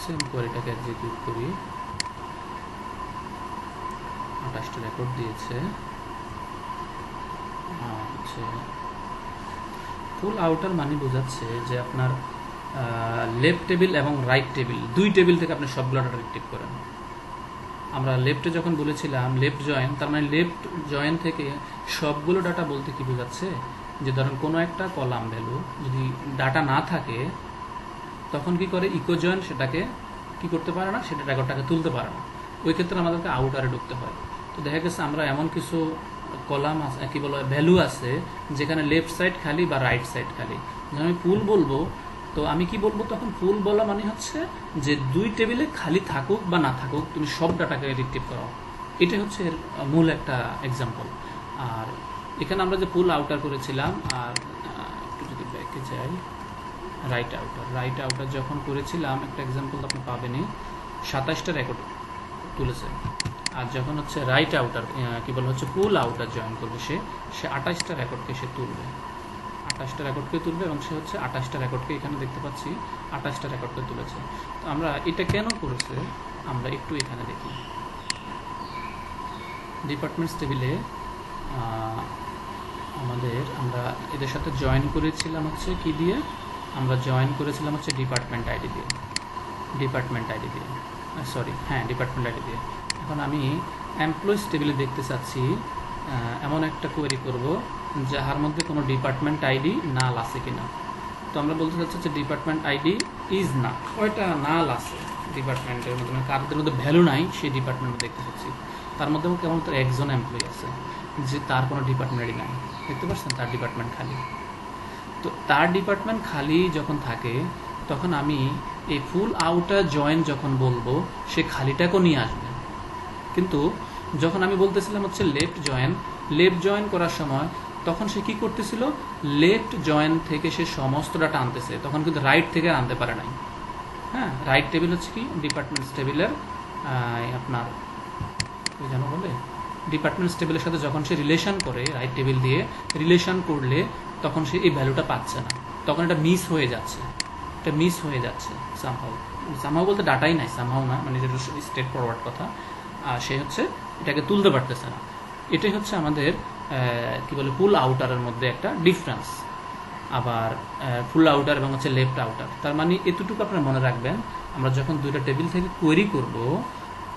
সেম করে এটাকে এক্সিকিউট করি। 28টা রেকর্ড দিয়েছে। আচ্ছা, ফুল আউটার মানে বোঝাচ্ছে যে আপনার লেফট টেবিল এবং রাইট টেবিল, দুই টেবিল থেকে আপনি সবগুলো ডাটা রিট্রিভ করেন। আমরা লেফটে যখন বলেছিলাম লেফট জয়েন, তার মানে লেফট জয়েন থেকে সবগুলো ডাটা বলতে কি বোঝাচ্ছে, যে ধরেন কোনো একটা কলাম ভ্যালু যদি ডাটা না থাকে তখন কি করে ইকো জয়েন সেটাকে কি করতে পারে না, সেটা রেকর্ডটাকে তুলতে পারে না। ওই ক্ষেত্রে আমাদেরকে আউটারে ঢুকতে হয়। তো দেখা গেছে আমরা এমন কিছু কলাম আছে, কি বলা হয়, ভ্যালু আছে যেখানে লেফট সাইড খালি বা রাইট সাইড খালি। যখন আমি ফুল বলবো তো আমি কি বলবো, তখন ফুল বলা মানে হচ্ছে যে দুই টেবিলে খালি থাকুক বা না থাকুক তুমি সব ডাটাকে রিট্রিভ করো। এটাই হচ্ছে এর মূল একটা এক্সাম্পল। আর এখানে আমরা যে ফুল আউটার করেছিলাম, আর একটু যদি ব্যাকে যাই, রাইট আউটার যখন করেছিলাম একটা এক্সাম্পল আপনি পাবেনই, 27টা রেকর্ড তুলেছে। আর যখন হচ্ছে রাইট আউটার কি বলে হচ্ছে ফুল আউটার জয়েন করবে, সে 28টা রেকর্ডকে সে তুলবে, 28টা রেকর্ডকে তুলবে, এবং সে হচ্ছে 28টা রেকর্ডকে এখানে দেখতে পাচ্ছি 28টা রেকর্ডকে তুলেছে। তো আমরা এটা কেন করেছে আমরা একটু এখানে দেখি। ডিপার্টমেন্টস টেবিলে আমরা এদের সাথে জয়েন করেছিলাম হচ্ছে কি দিয়ে, আমরা জয়েন করেছিলাম হচ্ছে ডিপার্টমেন্ট আইডি দিয়ে, ডিপার্টমেন্ট আইডি দিয়ে। এখন আমি এমপ্লয়িজ টেবিলে দেখতে চাচ্ছি এমন একটা কোয়েরি করব যার মধ্যে কোনো ডিপার্টমেন্ট আইডি নাল আছে কিনা। তো আমরা বলতে চাচ্ছি যে ডিপার্টমেন্ট আইডি ইজ না, ওইটা নাল আছে ডিপার্টমেন্টের মধ্যে, মানে কারদের মধ্যে ভ্যালু নাই সেই ডিপার্টমেন্ট দেখতে পাচ্ছি। তার মধ্যে কেমন তার একজন এমপ্লয়ি আছে যে তার কোনো ডিপার্টমেন্টই নাই, দেখতে পাচ্ছেন তার ডিপার্টমেন্ট খালি। তো তার ডিপার্টমেন্ট খালি যখন থাকে তখন আমি এই ফুল আউটার জয়েন যখন বলবো সে খালিটাকেও নিয়ে আসবে। কিন্তু যখন আমি বলতেছিলাম হচ্ছে লেফট জয়েন করার সময় তখন সে কি করতেছিল, লেফট জয়েন থেকে সে সমস্ত ডাটা আনতেছে, তখন কিন্তু রাইট থেকে আনতে পারে নাই। হ্যাঁ, রাইট টেবিল হচ্ছে কি ডিপার্টমেন্টস টেবিলের আপনার ওই যেন বলে ডিপার্টমেন্টস টেবিলের সাথে যখন সে রিলেশন করে রাইট টেবিল দিয়ে রিলেশন করলে তখন সে এই ভ্যালুটা পাচ্ছে না। তখন এটা মিস হয়ে যাচ্ছে, সামহাউ বলতে ডাটাই নাই, সামহাউ না, মানে যেটা স্ট্রেট ফরওয়ার্ড কথা, সে হচ্ছে এটাকে তুলতে পারতেছে না। এটাই হচ্ছে আমাদের কি বলে পুল আউটারের মধ্যে একটা ডিফারেন্স। আবার ফুল আউটার এবং হচ্ছে লেফট আউটার, তার মানে এতটুকু আপনারা মনে রাখবেন, আমরা যখন দুইটা টেবিল থেকে কোয়েরি করব,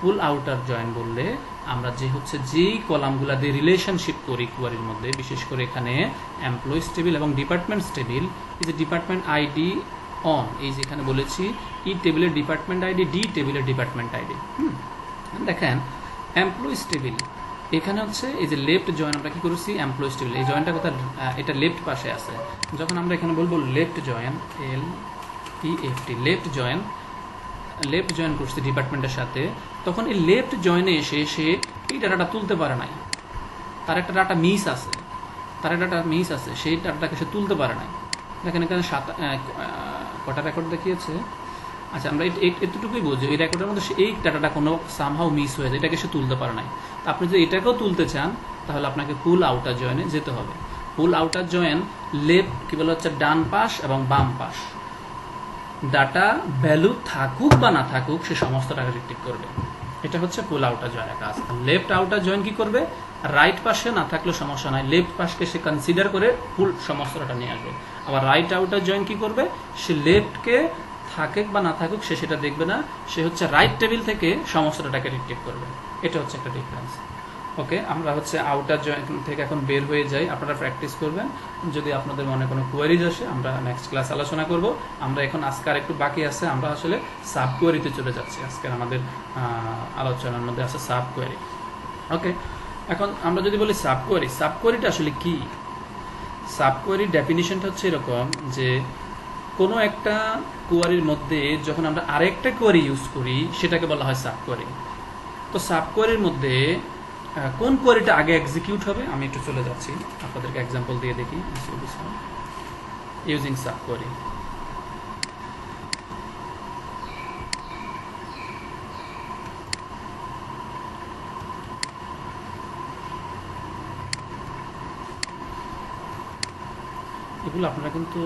পুল আউটার জয়েন বললে আমরা যেই কলামগুলা দিয়ে রিলেশনশিপ করি কোয়ারির মধ্যে, বিশেষ করে এখানে এমপ্লয়িজ টেবিল এবং ডিপার্টমেন্টস টেবিল, এই যে ডিপার্টমেন্ট আইডি অন, এই যে এখানে বলেছি ই টেবিলের ডিপার্টমেন্ট আইডি, ডি টেবিলের ডিপার্টমেন্ট আইডি। দেখেন এমপ্লয়িজ টেবিল এখানে হচ্ছে এই যে লেফট জয়েন আমরা কি করেছি, এমপ্লয়িজ টেবিল এই জয়েনটা কোথায়, এটা লেফট পাশে আছে। যখন আমরা এখানে বলবো left join, LEFT, left join করছি ডিপার্টমেন্টের সাথে, তখন এই লেফট জয়েনে এসে সে এই ডাটাটা তুলতে পারে নাই, তার একটা ডাটা মিস আছে, সেই ডাটাটাকে সে তুলতে পারে নাই। দেখেন এখানে কটা রেকর্ড দেখিয়েছে। আচ্ছা, আমরা এতটুকুই বুঝি, এই রেকর্ডের মধ্যে এই ডাটাটা কোনো সামহাউ মিস হয়ে যায়, এটাকে সে তুলতে পারে নাই। তা আপনি যদি এটাকেও তুলতে চান তাহলে আপনাকে পুল আউটার জয়েনে যেতে হবে। পুল আউটার জয়েন লেফট কি বলা হচ্ছে, ডান পাশ এবং বাম পাশ, ডাটা ভ্যালু থাকুক বা না থাকুক সে সমস্ত টাকা রিট্রিভ করবে। এটা হচ্ছে পুল আউটার জয়েনের কাজ। লেফট আউটার জয়েন কি করবে, রাইট পাশে না থাকলেও সমস্যা নাই, লেফট পাশকে সে কনসিডার করে ফুল সমস্ত ডাটা নিয়ে আসবে। আবার রাইট আউটার জয়েন কি করবে, সে লেফটকে থাকুক বা না থাকুক সে সেটা দেখবে না, সে হচ্ছে রাইট টেবিল থেকে সমস্ত ডাটাকে রিট্রিভ করবে। এটা হচ্ছে একটা ডিফারেন্স। ওকে, আমরা হচ্ছে আউটার জয়েন থেকে এখন বের হয়ে যাই, আপনারা প্র্যাকটিস করবেন। যদি আপনাদের মনে কোনো কোয়ারিজ আসে আমরা নেক্সট ক্লাস আলোচনা করব। আমরা এখন আজকে আর একটু বাকি আছে, আমরা আসলে সাব কোয়ারিতে চলে যাচ্ছি। আজকের আমাদের আলোচনার মধ্যে আছে সাব কোয়ারি। ওকে, এখন আমরা যদি বলি সাব কোয়ারিটা আসলে কি? সাব কোয়ারির ডেফিনিশনটা হচ্ছে এরকম যে কোনো একটা কোয়ারির মধ্যে যখন আমরা আরেকটা কোয়ারি ইউজ করি সেটাকে বলা হয় সাব কোয়ারি। তো সাব কোয়ারির মধ্যে কোন কোয়ারিটা আগে এক্সিকিউট হবে, আমি একটু চলে যাচ্ছি আপনাদেরকে এক্সাম্পল দিয়ে দেখি। ইউজিং সাব কোয়ারি, এগুলো আপনারা কিন্তু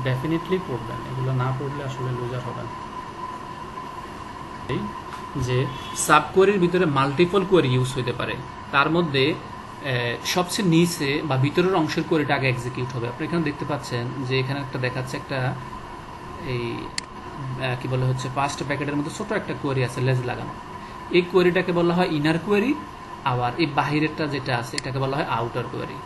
ডেফিনেটলি পড়বেন, এগুলো না পড়লে আসলে লুজার হবেন। যে সাব কোয়ারির ভিতরে মাল্টিপল কোয়ারি ইউজ হতে পারে, তার মধ্যে সবচেয়ে নিচে বা ভিতরের অংশের কোয়ারিটা আগে এক্সিকিউট হবে। আপনি এখানে দেখতে পাচ্ছেন যে এখানে একটা দেখাচ্ছে একটা এই কি বলে হচ্ছে ফার্স্ট প্যাকেটের মধ্যে ছোট একটা কোয়ারি আছে লেজ লাগানো, এই কোয়ারিটাকে বলা হয় ইনার কোয়ারি, আবার এই বাহিরেরটা যেটা আছে এটাকে বলা হয় আউটার কোয়ারি।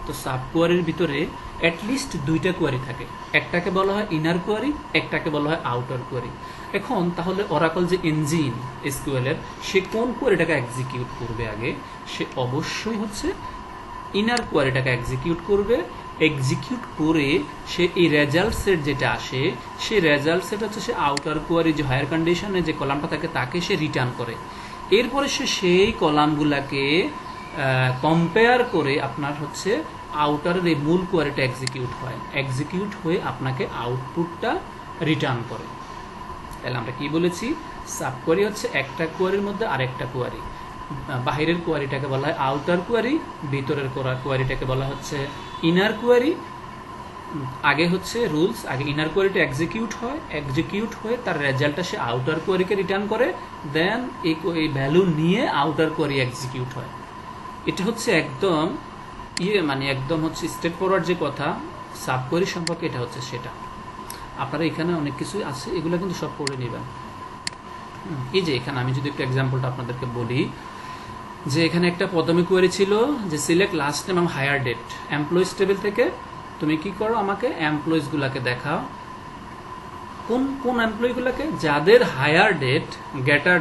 তো সাব কোয়ারির ভিতরে অ্যাটলিস্ট দুইটা কোয়ারি থাকে, একটাকে বলা হয় ইনার কোয়ারি, একটাকে বলা হয় আউটার কোয়ারি। এখন তাহলে ওরাকল যে ইঞ্জিন এসকিউএল এর, সে কোন কোয়ারিটাকে এক্সিকিউট করবে আগে, সে অবশ্যই হচ্ছে ইনার কোয়ারিটাকে এক্সিকিউট করবে। এক্সিকিউট করে সে এই রেজাল্ট সেট যেটা আসে, সেই রেজাল্ট সেট হচ্ছে সে আউটার কোয়ারি যে হায়ার কন্ডিশনে যে কলামটা থাকে তাকে সে রিটার্ন করে। এরপরে সে সেই কলামগুলাকে কম্পেয়ার করে আপনার হচ্ছে আউটারের এই মূল কোয়ারিটা এক্সিকিউট হয়ে আপনাকে আউটপুটটা রিটার্ন করে। তাহলে আমরা কি বলেছি, সাব কোয়ারি হচ্ছে একটা কোয়ারির মধ্যে আরেকটা কোয়ারি। বাহিরের কোয়ারিটাকে বলা হয় আউটার কোয়ারি, ভিতরের কোয়ারিটাকে বলা হচ্ছে ইনার কোয়ারি। আগে হচ্ছে রুলস, আগে ইনার কোয়ারিটা এক্সিকিউট হয়ে তার রেজাল্টটা সে আউটার কোয়ারিকে রিটার্ন করে, দেন এই ভ্যালু নিয়ে আউটার কোয়ারি এক্সিকিউট হয়। এটা হচ্ছে একদম মানে একদম হচ্ছে স্ট্রেট ফরওয়ার্ড যে কথা সাব কোয়ারি সম্পর্কে, এটা হচ্ছে সেটা। আপনারা এখানে অনেক কিছুই আছে, এগুলো কিন্তু সব পড়ে নেবেন। এই যে এখানে আমি যদি একটা এক্সাম্পলটা আপনাদেরকে বলি, যে এখানে একটা পদমি কোয়ারি ছিল যে সিলেক্ট লাস্ট নেম এবং হায়ার ডেট এমপ্লয়িজ টেবিল থেকে। তুমি কি করো, আমাকে এমপ্লয়িজ গুলাকে দেখাও, কোন কোন এমপ্লয়ি গুলাকে, যাদের হায়ার ডেট গ্রেটার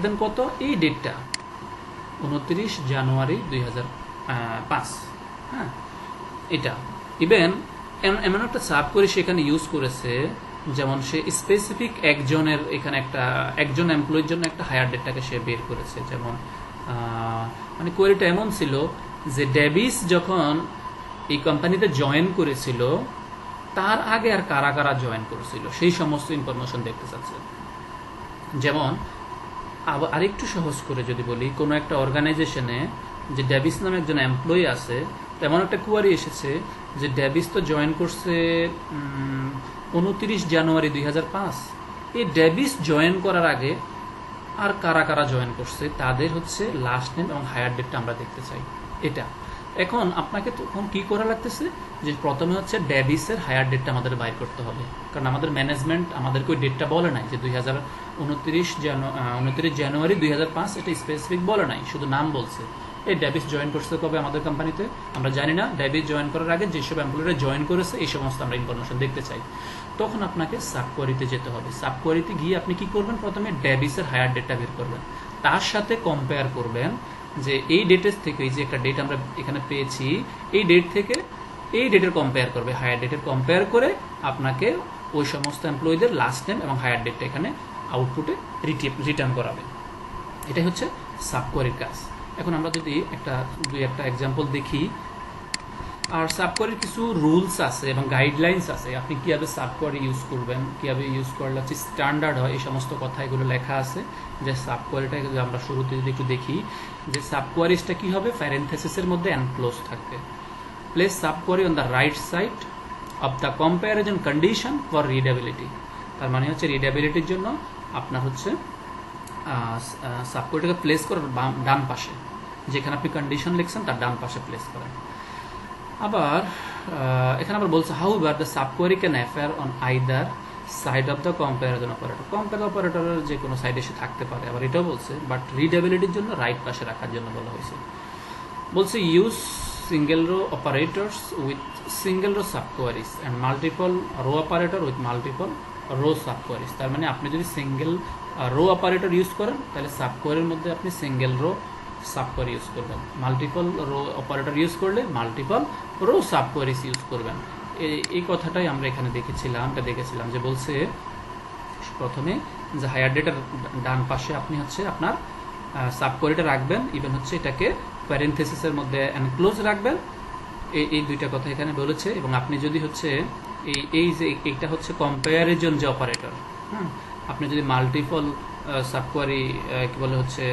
দেন কত, এই ডেটটা 29 জানুয়ারি 2005। হ্যাঁ, এটা ইভেন এমন একটা সাব কোয়ারি সেখানে ইউজ করেছে, যেমন সে স্পেসিফিক একজন এমপ্লয়ির জন্য একটা হায়ার ডেটটাকে সে বের করেছে। যেমন মানে কোয়ারিটা এমন ছিল যে ডেভিস যখন এই কোম্পানিতে জয়েন করেছিল তার আগে আর কারা কারা জয়েন করেছিল সেই সমস্ত ইনফরমেশন দেখতে চাচ্ছে। যেমন আরেকটু সহজ করে যদি বলি, কোনো একটা অর্গানাইজেশনে যে ডেভিস নামে একজন এমপ্লয়ি আছে, তেমন একটা কোয়ারি এসেছে যে ডেভিস তো জয়েন করছে 29 জানুয়ারি 2005। এই ডেভিস জয়েন করার আগে আর কারা কারা জয়েন করছে তাদের হচ্ছে লাস্ট নেম এবং হায়ার ডেটটা আমরা দেখতে চাই। এটা এখন আপনাকে তখন কি করা লাগতেছে যে প্রথমে হচ্ছে ডেভিসের হায়ার ডেটটা আমাদের বাইর করতে হবে, কারণ আমাদের ম্যানেজমেন্ট আমাদেরকে ওই ডেটটা বলে নাই যে 29 জানুয়ারি 2005, এটা স্পেসিফিক বলে নাই, শুধু নাম বলছে। এই ডেভিস জয়েন করছে কবে আমাদের কোম্পানিতে আমরা জানি না। ডেভিস জয়েন করার আগে যেসব এমপ্লয়িরা জয়েন করেছে এই সমস্ত আমরা ইনফরমেশন দেখতে চাই। তখন আপনাকে সাবকোয়ারিতে যেতে হবে। সাবকোয়ারিতে গিয়ে আপনি কি করবেন, প্রথমে ডেভিসের হায়ার ডেটটা বের করবেন, তার সাথে কম্পেয়ার করবেন যে এই ডেটের থেকে, এই যে একটা ডেট আমরা এখানে পেয়েছি, এই ডেট থেকে এই ডেটের কম্পেয়ার করবে, হায়ার ডেটের কম্পেয়ার করে আপনাকে ওই সমস্ত এমপ্লয়ীদের লাস্ট নেম এবং হায়ার ডেটটা এখানে আউটপুটে রিটার্ন করাবে। এটাই হচ্ছে সাবকোয়ারির কাজ। এখন আমরা যদি দুই একটা এক্সাম্পল দেখি। আর সাবকোয়ারির কিছু রুলস আছে এবং গাইডলাইন্স আছে, আপনি কীভাবে সাবকোয়ারি ইউজ করবেন, কীভাবে ইউজ করলে হচ্ছে স্ট্যান্ডার্ড হয়, এই সমস্ত কথা এগুলো লেখা আছে। যে সাবকোয়ারিটা আমরা শুরুতে যদি একটু দেখি যে সাবকোয়ারিজটা কী হবে, প্যারেনথেসিসের মধ্যে এনক্লোজ থাকবে। Place subquery on the right side of the comparison condition for readability. তার মানে হচ্ছে রিডেবিলিটির জন্য আপনার হচ্ছে সাবকোয়ারিটাকে প্লেস করার ডান পাশে, যেখানে আপনি কন্ডিশন লিখছেন তার ডান পাশে প্লেস করেন। আবার এখানে আবার বলছে however the subquery can appear on either side of the comparison operator. Compare অপারেটরের যে কোনো সাইডে এসে থাকতে পারে, আবার এটাও বলছে, বাট রিডেবিলিটির জন্য রাইট পাশে রাখার জন্য বলা হয়েছে। বলছে use single row operators with single row subqueries and multiple row operator with multiple row subqueries. তার মানে আপনি যদি সিঙ্গেল রো অপারেটর ইউজ করেন তাহলে সাবকোয়ারির মধ্যে আপনি সিঙ্গেল রো সাবকোয়ারি ইউজ করবেন, মাল্টিপল রো অপারেটর ইউজ করলে মাল্টিপল রো সাবকোয়ারিজ ইউজ করবেন। এই কথাটাই আমরা এখানে দেখেছিলাম যে বলছে প্রথমে যে হায়ার ডেটার ডান পাশে আপনি হচ্ছে আপনার সাবকোয়ারিটা রাখবেন, ইভেন হচ্ছে এটাকে প্যারেনথেসিসের মধ্যে এনক্লোজ রাখবেন। এই দুইটা কথা এখানে বলেছে। এবং আপনি যদি হচ্ছে এই যে এইটা হচ্ছে কম্পেয়ারিজন যে অপারেটর, আপনি যদি মাল্টিপল সাবকোয়ারি কি বলে হচ্ছে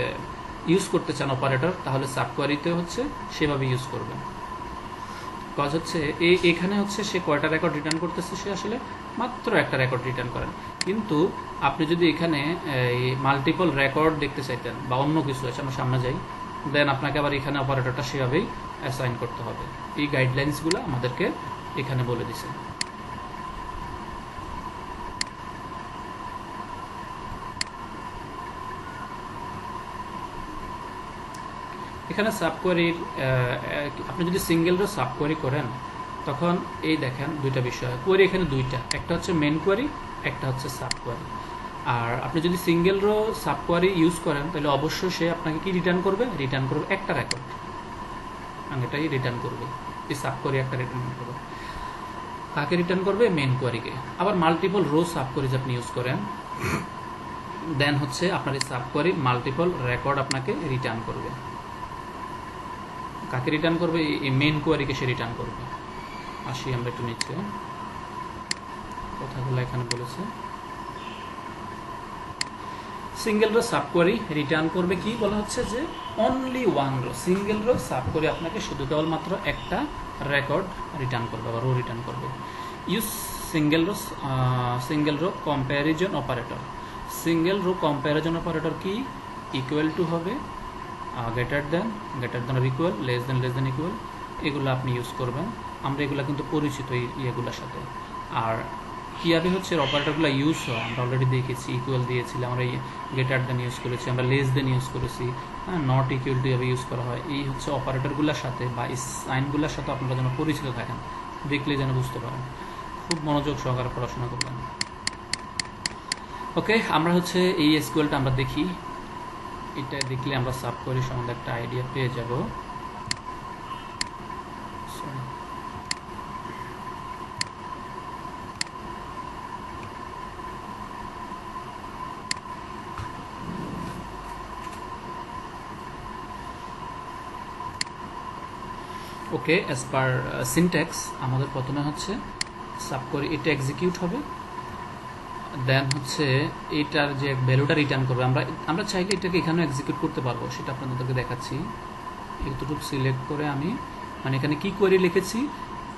ইউজ করতে চান অপারেটর, তাহলে সাবকোয়ারিতে হচ্ছে সেভাবে ইউজ করবেন। কজ হচ্ছে এখানে হচ্ছে সে কয়টা রেকর্ড রিটার্ন করতেছে, সে আসলে মাত্র একটা রেকর্ড রিটার্ন করেন। কিন্তু আপনি যদি এখানে মাল্টিপল রেকর্ড দেখতে চাইতেন বা অন্য কিছু আছে, আমরা সামনে যাই, দেন আপনাকে আবার এখানে অপারেটরটা সেভাবেই অ্যাসাইন করতে হবে। এই গাইডলাইন্সগুলো আমাদেরকে এখানে বলে দিছে। এখানে সাবকোয়ারির আপনি যদি সিঙ্গেল রো সাবকোয়ারি করেন তখন এই দেখেন দুইটা বিষয়, কোয়ারি এখানে দুইটা, একটা হচ্ছে মেন কোয়ারি, একটা হচ্ছে সাবকোয়ারি। আর আপনি যদি সিঙ্গেল রো সাবকোয়ারি ইউজ করেন তাহলে অবশ্যই সে আপনাকে কি রিটার্ন করবে, রিটার্ন করবে একটা রেকর্ড, এটাই রিটার্ন করবে। এই সাবকোয়ারি একটা রিটার্ন করবে, কাকে রিটার্ন করবে, মেন কোয়ারিকে। আবার মাল্টিপল রো সাবকোয়ারিজ আপনি ইউজ করেন, দেন হচ্ছে আপনার এই সাবকোয়ারি মাল্টিপল রেকর্ড আপনাকে রিটার্ন করবে। কাকে রিটার্ন করবে, এই মেন কোয়ারিকে সে রিটার্ন করবে। আসি আমরা একটু নিচে, কথাগুলো এখানে বলেছে। সিঙ্গেল রো সাবকোয়ারি রিটার্ন করবে কি বলা হচ্ছে যে only one row. Single row subquery আপনাকে শুধু কেবলমাত্র একটা রেকর্ড রিটার্ন করবে বা রো রিটার্ন করবে। Use single row comparison operator. Single row comparison operator কি, ইকুয়াল টু হবে, greater than or equal, less than equal, এগুলো আপনি ইউজ করবেন। আমরা এগুলো কিন্তু পরিচিত এই ইয়েগুলোর সাথে। আর কীভাবে হচ্ছে অপারেটরগুলো ইউজ হয় আমরা অলরেডি দেখেছি, ইকুয়াল দিয়েছিলাম, আমরা গ্রেটার দেন ইউজ করেছি, আমরা লেস দেন ইউজ করেছি, নট ইকুয়াল টু এভাবে ইউজ করা হয়। এই হচ্ছে অপারেটরগুলোর সাথে বা এই সাইনগুলোর সাথে আপনারা যেন পরিচিত থাকেন, দেখলে যেন বুঝতে পারেন। খুব মনোযোগ সহকারে পড়াশোনা করবেন। ওকে, আমরা হচ্ছে এই এসকিউএলটা আমরা দেখি। এটা দেখলে আমরা সাবকোয়ারি সম্বন্ধে একটা আইডিয়া পেয়ে যাব। ওকে, অ্যাজ পার সিনট্যাক্স আমাদের প্রথমে হচ্ছে সাবকোয়ারি এটা এক্সিকিউট হবে, দেন হচ্ছে এটার যে ভ্যালুটা রিটার্ন করবে, আমরা চাইলে এটাকে এখানেও এক্সিকিউট করতে পারবো, সেটা আপনাদেরকে দেখাচ্ছি। এতটুকু সিলেক্ট করে আমি মানে এখানে কি কোয়েরি লিখেছি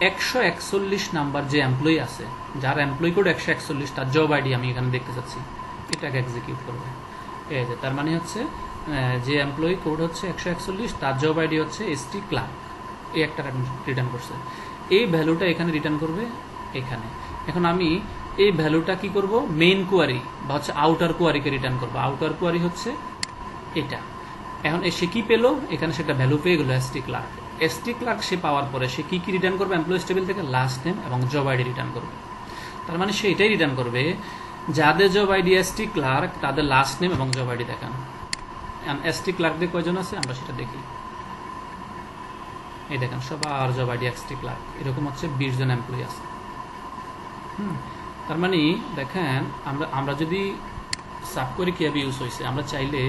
141 নাম্বার যে এমপ্লয়ি আছে, যার এমপ্লয়ি কোড 141, তার জব আইডি আমি এখানে দেখতে চাচ্ছি, এটাকে এক্সিকিউট করবে। এই যে তার মানে হচ্ছে যে এমপ্লয়ি কোড হচ্ছে 141, তার জব আইডি হচ্ছে এসটি ক্লার্ক, এই একটা রিটার্ন করছে। এই ভ্যালুটা এখানে রিটার্ন করবে এখানে। এখন আমি এই ভ্যালুটা কি করব, মেইন কোয়ারি বা হচ্ছে আউটার কোয়ারিকে রিটার্ন করবো। আউটার কোয়ারি হচ্ছে এটা। এখন সে কি পেলো, এখানে সেটা ভ্যালু পেয়ে গেলো এসটি ক্লার্ক। এসটি ক্লার্ক সে পাওয়ার পরে সে কি রিটার্ন করবে, এমপ্লয়িজ টেবিল থেকে লাস্ট নেম এবং জব আইডি রিটার্ন করবে। তার মানে সে এটাই রিটার্ন করবে, যাদের জব আইডি এসটি ক্লার্ক তাদের লাস্ট নেম এবং জব আইডি দেখান। এসটি ক্লার্কদের কয়জন আছে আমরা সেটা দেখি। এই দেখেন সবার জব আইডি এসটি ক্লার্ক, এরকম হচ্ছে 20 জন এমপ্লয়ি আছে। তার মানে দেখেন আমরা যদি সাব কোয়েরি কিভাবে ইউজ হয়েছে, আমরা চাইলে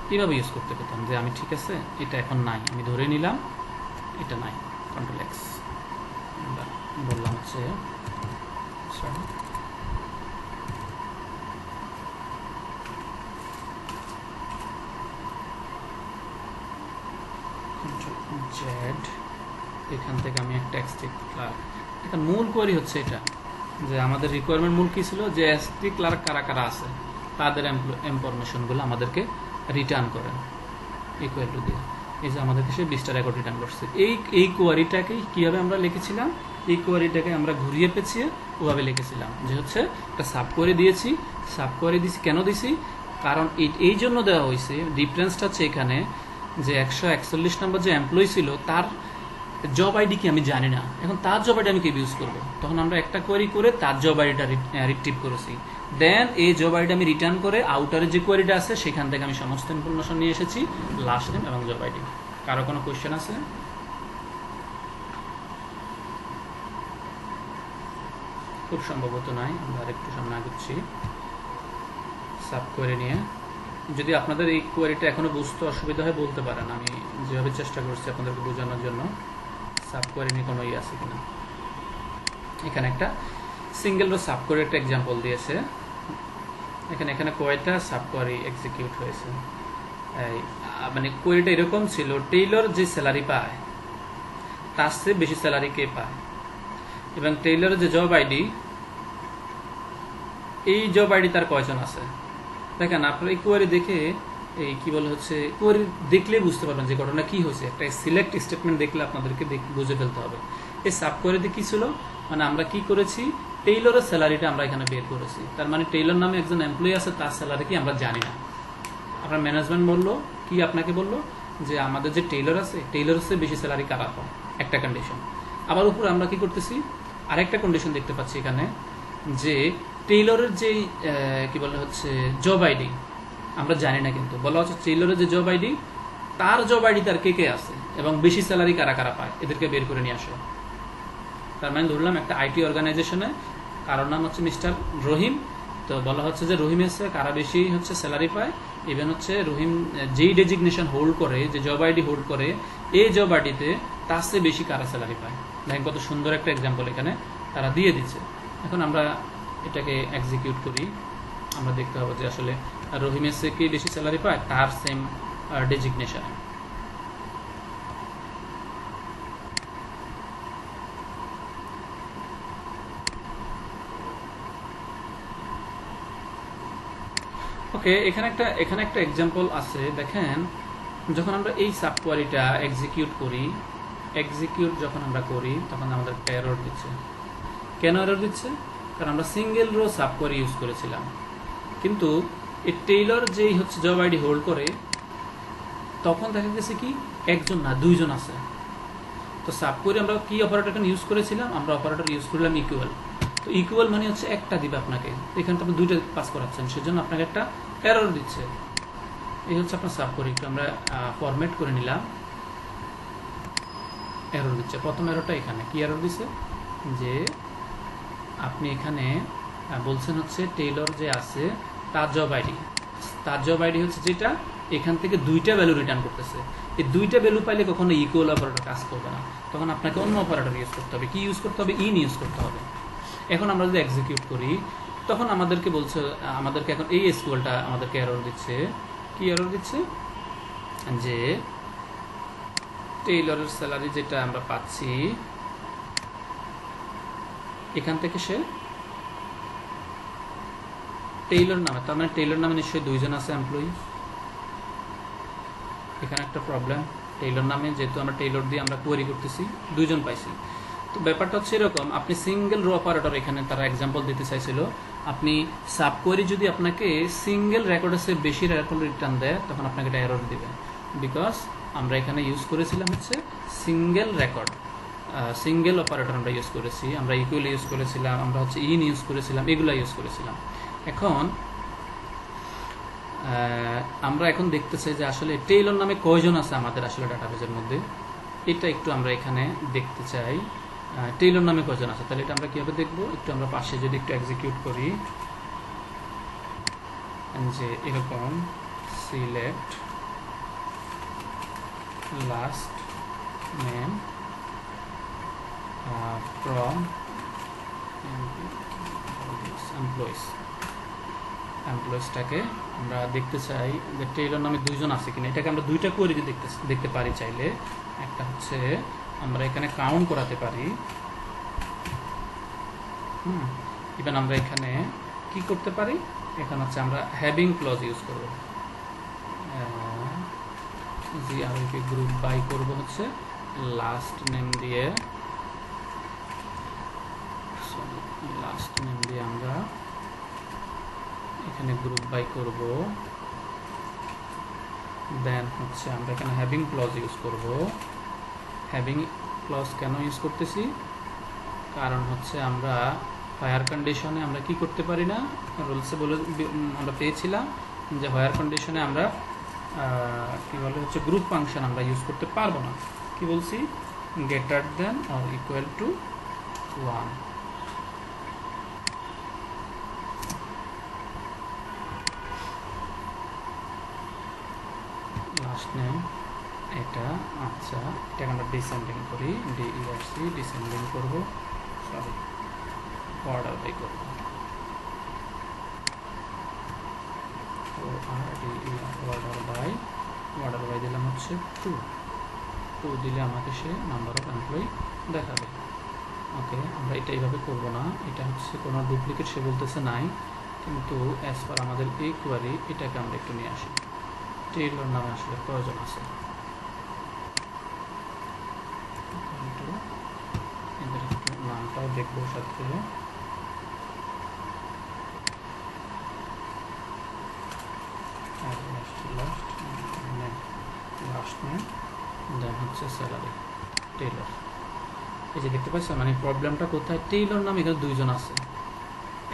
কিভাবে ইউজ করতে পেতাম যে আমি ঠিক আছে এটা এখন নাই, আমি ধরে নিলাম এটা নাই, কন্ট্রোল এক্স বললাম হচ্ছে জেড, এখান থেকে আমি একটা এসটি ক্লার্ক, এটা মূল কোয়েরি হচ্ছে এটা যে আমাদের রিকোয়ারমেন্ট মূল কি ছিল, যে এসটি ক্লার্ক কারা কারা আছে তাদের ইনফরমেশনগুলো আমাদেরকে রিটার্ন করেন ইকুয়াল টু দিয়ে। এই যে আমাদেরকে সে 20টা রেকর্ড রিটার্ন করছে। এই কোয়ারিটাকে কিভাবে আমরা লিখেছিলাম, এই কোয়ারিটাকে আমরা ঘুরিয়ে পেঁচিয়ে ওভাবে লিখেছিলাম যে হচ্ছে একটা সাব কোয়ারি দিয়েছি। সাব কোয়ারি দিয়েছি কেন দিছি, কারণ এই জন্য দেওয়া হয়েছে, ডিফারেন্সটা হচ্ছে এখানে যে 141 নম্বর যে এমপ্লয়ি ছিল তার জব আইডি কি আমি জানি না, এখন তার জব আইডি আমি কি ইউজ করবো, তখন আমরা একটা কোয়ারি করে তার জব আইডিটা রিট্রিভ করেছি। দেন এই জব আইডি আমি রিটার্ন করে আউটারে যে কোয়ারিটা আছে সেখান থেকে আমি সমস্ত ইনফরমেশন নিয়ে এসেছি, লাস্ট নেম এবং জব আইডি। কারো কোনো কোয়েশ্চেন আছে? খুব সম্ভবত নাই, আমরা আরেকটু সামনে আগুচ্ছি সাব কোয়ারি নিয়ে। যদি আপনাদের এই কোয়ারিটা এখনো বুঝতে অসুবিধা হয় বলতে পারেন, আমি যেভাবে চেষ্টা করছি আপনাদেরকে বোঝানোর জন্য সাব কোয়ারি নিয়ে কোনো আছে কিনা। এখানে একটা সিঙ্গেল রো সাব কোয়ারি একটা এক্সাম্পল দিয়েছে। এখানে কয়টা সাব কোয়ারি এক্সিকিউট হয়েছে, মানে কোয়ারিটা এরকম ছিল, টেইলর যে স্যালারি পায় তার চেয়ে বেশি স্যালারি কে পায়, এবং টেইলরের যে জব আইডি, এই জব আইডি তার কয়জন আছে। দেখেন আপনার এই কোয়ারি দেখে এই কি বলে হচ্ছে, কোয়ারি দেখলে বুঝতে পারবেন যে ঘটনা কি হয়েছে। একটা সিলেক্ট স্টেটমেন্ট দেখলে আপনাদেরকে বুঝে ফেলতে হবে। এই সাব কোয়ারিতে কি ছিল, মানে আমরা কি করেছি, টেইলরের স্যালারিটা আমরা এখানে বের করেছি। তার মানে টেইলর নামে একজন এমপ্লয়ি আছে, তার স্যালারি কি আমরা জানি না। আপনার ম্যানেজমেন্ট বললো কি, আপনাকে বললো যে আমাদের যে টেইলর আছে, টেইলরের চেয়ে বেশি স্যালারি কারা পায়, একটা কন্ডিশন। আবার উপরে আমরা কি করতেছি, আরেকটা কন্ডিশন দেখতে পাচ্ছি এখানে, যে টেইলরের যে কি বলে হচ্ছে জব আইডি আমরা জানি না, কিন্তু বলা হচ্ছে টেইলরের যে জব আইডি, তার জব আইডি তার কে কে আছে এবং বেশি স্যালারি কারা কারা পায়, এদেরকে বের করে নিয়ে আসে। তার মানে ধরলাম একটা আইটি অর্গানাইজেশনে কারোর নাম হচ্ছে মিস্টার রহিম, তো বলা হচ্ছে যে রহিমের চেয়ে কারা বেশি হচ্ছে স্যালারি পায়, ইভেন হচ্ছে রহিম যেই ডেজিগনেশন হোল্ড করে, যে জব আইডি হোল্ড করে, এই জব আইডিতে তার চেয়ে বেশি কারা স্যালারি পায়। দেখেন কত সুন্দর একটা এক্সাম্পল এখানে তারা দিয়ে দিচ্ছে। এখন আমরা এটাকে এক্সিকিউট করি, আমরা দেখতে হবে যে আসলে রহিমের চেয়ে কি বেশি স্যালারি পায়, তার সেম ডেজিগনেশন। ওকে, এখানে একটা এক্সাম্পল আছে। দেখেন যখন আমরা এই সাব কোয়ারিটা এক্সিকিউট যখন আমরা করি তখন আমাদের একটা এরর দিচ্ছে। কেন এরর দিচ্ছে? কারণ আমরা single row subquery use করেছিলাম, কিন্তু এই টেইলর যেই হচ্ছে জব আইডি হোল্ড করে, তখন দেখা গেছে কি একজন না দুইজন আছে। তো সাব কোয়ারি আমরা কি অপারেটর ইউজ করেছিলাম, আমরা অপারেটর ইউজ করলাম ইকুয়াল। তো ইকুয়াল মানে হচ্ছে একটা দিবে আপনাকে, এখানে তো আপনি দুইটা পাস করাচ্ছেন, সেজন্য আপনাকে একটা এরর দিচ্ছে। এই হচ্ছে আপনার সাব কোয়ারি, আমরা ফরম্যাট করে নিলাম, এরর দিচ্ছে। প্রথম এররটা এখানে কি এরর দিচ্ছে, যে আপনি এখানে বলছেন হচ্ছে টেইলর যে আছে তার জব আইডি হচ্ছে যেটা, এখান থেকে দুইটা ভ্যালু রিটার্ন করতেছে। এই দুইটা ভ্যালু পাইলে কখনো ইকুয়াল অপারেটর কাজ করবে না, তখন আপনাকে অন্য অপারেটর ইউজ করতে হবে। কি ইউজ করতে হবে? ইন ইউজ করতে হবে। এখন আমরা যদি এক্সিকিউট করি তখন আমাদেরকে বলছে, আমাদেরকে এখন এই এসকিউএলটা আমাদেরকে এরর দিচ্ছে। কি এরর দিচ্ছে? যে টেইলরের স্যালারি যেটা আমরা পাচ্ছি এখান থেকে সে টেইলর নামে, তার মানে টেইলর নামে নিশ্চয়ই দুইজন আছে এমপ্লয়ি। এখানে একটা প্রবলেম, টেইলর নামে যেহেতু আমরা টেইলর দিয়ে আমরা কোয়েরি করতেছি, দুইজন পাইছি। তো ব্যাপারটা হচ্ছে এরকম, আপনি সিঙ্গেল রো অপারেটর, এখানে তারা এক্সাম্পল দিতে চাইছিল, আপনি সাব কোয়েরি যদি আপনাকে সিঙ্গেল রেকর্ডের চেয়ে বেশি রেকর্ড রিটার্ন দেয় তখন আপনাকে এটা এরর দিবে, বিকজ আমরা এখানে ইউজ করেছিলাম হচ্ছে সিঙ্গেল রেকর্ড, সিঙ্গেল অপারেটর আমরা ইউজ করেছি, আমরা ইকুয়াল ইউজ করেছিলাম, আমরা হচ্ছে ইন ইউজ করেছিলাম, এগুলো ইউজ করেছিলাম। এখন আমরা এখন দেখতে চাই যে আসলে টেইলর নামে কয়জন আছে আমাদের আসলে ডাটাবেজের মধ্যে, এটা একটু আমরা এখানে দেখতে চাই টেইলর নামে কয়জন আছে। তাহলে এটা আমরা কিভাবে দেখবো, একটু আমরা পাশে যদি একটু এক্সিকিউট করি, যে এরকম সিলেক্ট লাস্ট নেম ফ্রম এমপ্লয়িজটাকে আমরা দেখতে চাই যে টেইলর নামে দুইজন আছে কিনা। এটাকে আমরা দুইটা কোয়েরি দেখতে পারি চাইলে, একটা হচ্ছে আমরা এখানে কাউন্ট করাতে পারি, ইভেন আমরা এখানে কি করতে পারি, এখানে হচ্ছে আমরা হ্যাভিং ক্লজ ইউজ করব, জিআরপি গ্রুপ বাই করব হচ্ছে লাস্ট নেম দিয়ে, আমরা এখানে গ্রুপ বাই করব, দেন হচ্ছে আমরা এখানে হ্যাভিং ক্লজ ইউজ করব। হ্যাভিং ক্লজ কেন ইউজ করতেছি, কারণ হচ্ছে আমরা হোয়ার কন্ডিশনে আমরা কি করতে পারি না, রুলসে বলে আমরা পেয়েছিলাম যে হোয়ার কন্ডিশনে আমরা কি বলে হচ্ছে গ্রুপ ফাংশন আমরা ইউজ করতে পারবো না। কি বলছি, greater than or equal to 1। Last name এটা, আচ্ছা এটাকে আমরা ডিসেন্ডিং করি, ডিইআরসি ডিসেন্ডিং করব, সরি অর্ডার বাই করব, অর্ডার বাই দিলাম হচ্ছে 2 দিলে আমাকে সে নাম্বার অফ এমপ্লয়ি দেখাবে। ওকে, আমরা এটা এইভাবে করবো না, এটা হচ্ছে কোনো ডুপ্লিকেট সে বলতেছে নাই, কিন্তু অ্যাজ পার আমাদের এই কোয়ারি এটাকে আমরা একটু নিয়ে আসি, টেইলর নামে আসলে প্রয়োজন আছে, এদের একটু নামটাও দেখবো সাথে, লাস্ট নেম দেন হচ্ছে স্যালারি টেইলর। এই যে দেখতে পাচ্ছেন মানে প্রবলেমটা কোথায়, টেইলর নাম এখানে দুইজন আছে,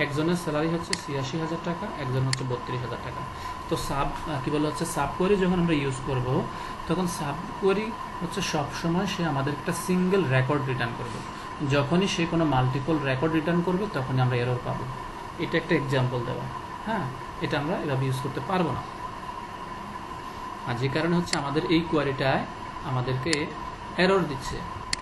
একজনের স্যালারি হচ্ছে ৮৬,০০০ টাকা, একজন হচ্ছে ৩২,০০০ টাকা। তো কি বলে হচ্ছে সাব কোয়েরি যখন আমরা ইউজ করব তখন সাব কোয়েরি হচ্ছে সবসময় সে আমাদের একটা সিঙ্গেল রেকর্ড রিটার্ন করবে, যখনই সে কোনো মাল্টিপল রেকর্ড রিটার্ন করবে তখনই আমরা এরর পাবো। এটা একটা এক্সাম্পল দেওয়া, হ্যাঁ, এটা আমরা এভাবে ইউজ করতে পারবো না। আর যে কারণে হচ্ছে আমাদের এই কোয়ারিটায় আমাদেরকে এরর দিচ্ছে,